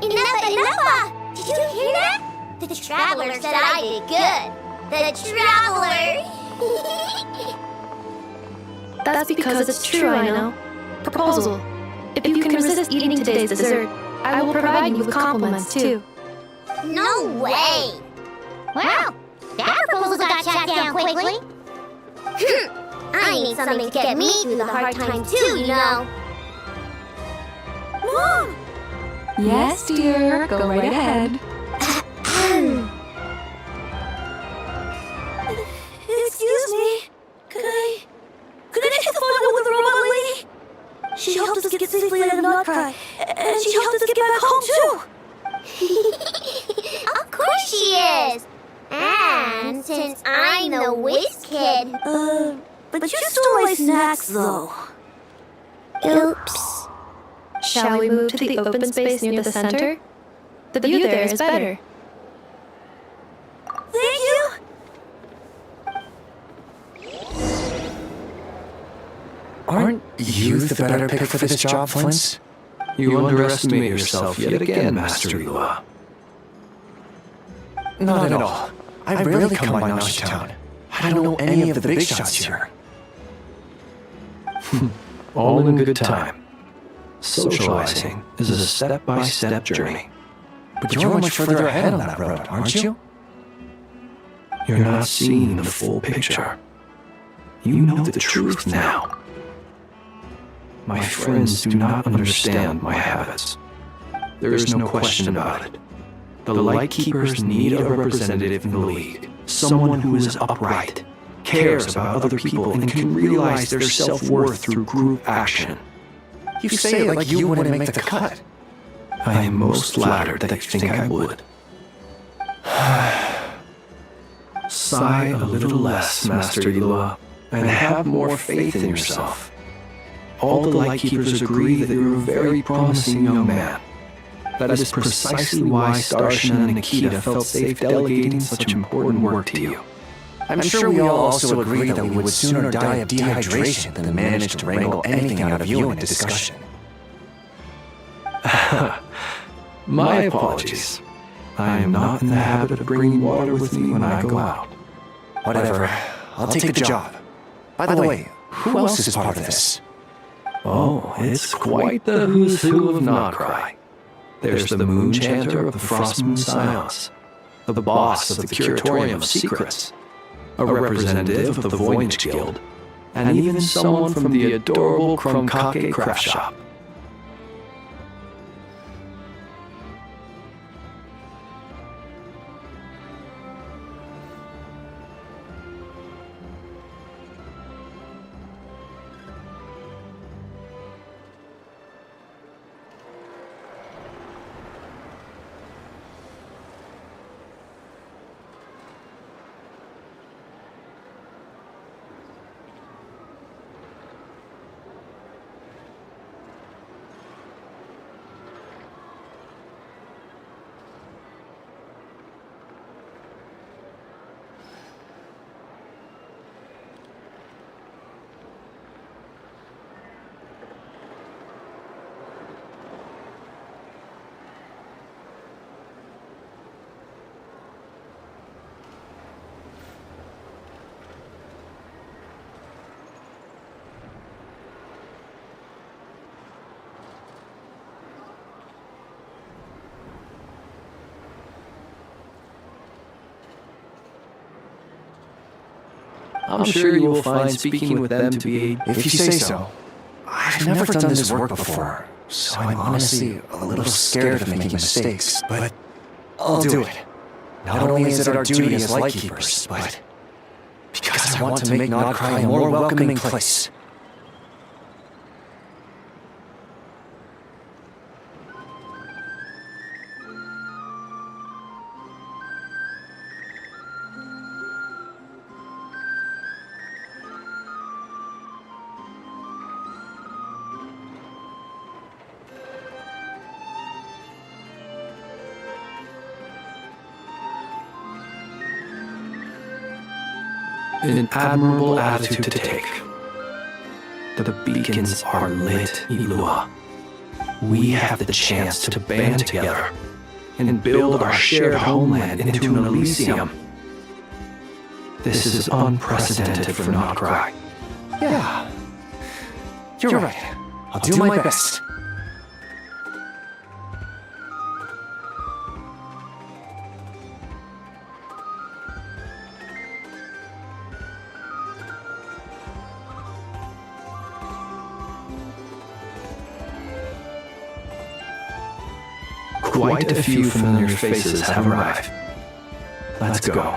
Ineppa! Did you hear that? The Traveler said I did good. The Traveler!
That's because it's true, I know. Proposal. If you can resist eating today's dessert, I will provide you with compliments too.
No way! Wow, that proposal got shot down quickly. I need something to get me through the hard time too, you know. Mom!
Yes, dear. Go right ahead.
Excuse me. Could I take a photo with the robot lady? She helped us get safely out of Notcry, and she helped us get back home
Of course she is. And since I'm the Whiz Kid.
But you stole my snacks though.
Oops.
Shall we move to the open space near the center? The view there is better.
Thank you!
Aren't you the better pick for this job, Flint? You underestimate yourself yet again, Master Elua.
Not at all. I rarely come by Nashi Town. I don't know any of the big shots here.
All in good time. Socializing is a step-by-step journey.
But you're much further ahead on that road, aren't you?
You're not seeing the full picture. You know the truth now. My friends do not understand my habits. There is no question about it. The Lightkeepers need a representative in the League. Someone who is upright, cares about other people, and can realize their self-worth through group action.
You say it like you wouldn't make the cut.
I am most flattered that you think I would. Sigh a little less, Master Elua, and have more faith in yourself. All the Lightkeepers agree that you're a very promising young man. That is precisely why Starshin and Nikita felt safe delegating such important work to you.
I'm sure we all also agree that we would sooner die of dehydration than manage to wrangle anything out of you in a discussion.
My apologies. I am not in the habit of bringing water with me when I go out.
Whatever. I'll take the job. By the way, who else is part of this?
Oh, it's quite the who's who of Notcry. There's the Moon Chanter of the Frost Moon Science, the boss of the Curatorium of Secrets, a representative of the Voynich Guild, and even someone from the adorable Krumkake craft shop. I'm sure you will find speaking with them to be a...
If you say so. I've never done this work before, so I'm honestly a little scared of making mistakes, but I'll do it. Not only is it our duty as Lightkeepers, but because I want to make Notcry a more welcoming place.
An admirable attitude to take. The beacons are lit, Elua. We have the chance to band together and build our shared homeland into an Elysium. This is unprecedented for Notcry.
Yeah, you're right. I'll do my best.
Quite a few familiar faces have arrived. Let's go.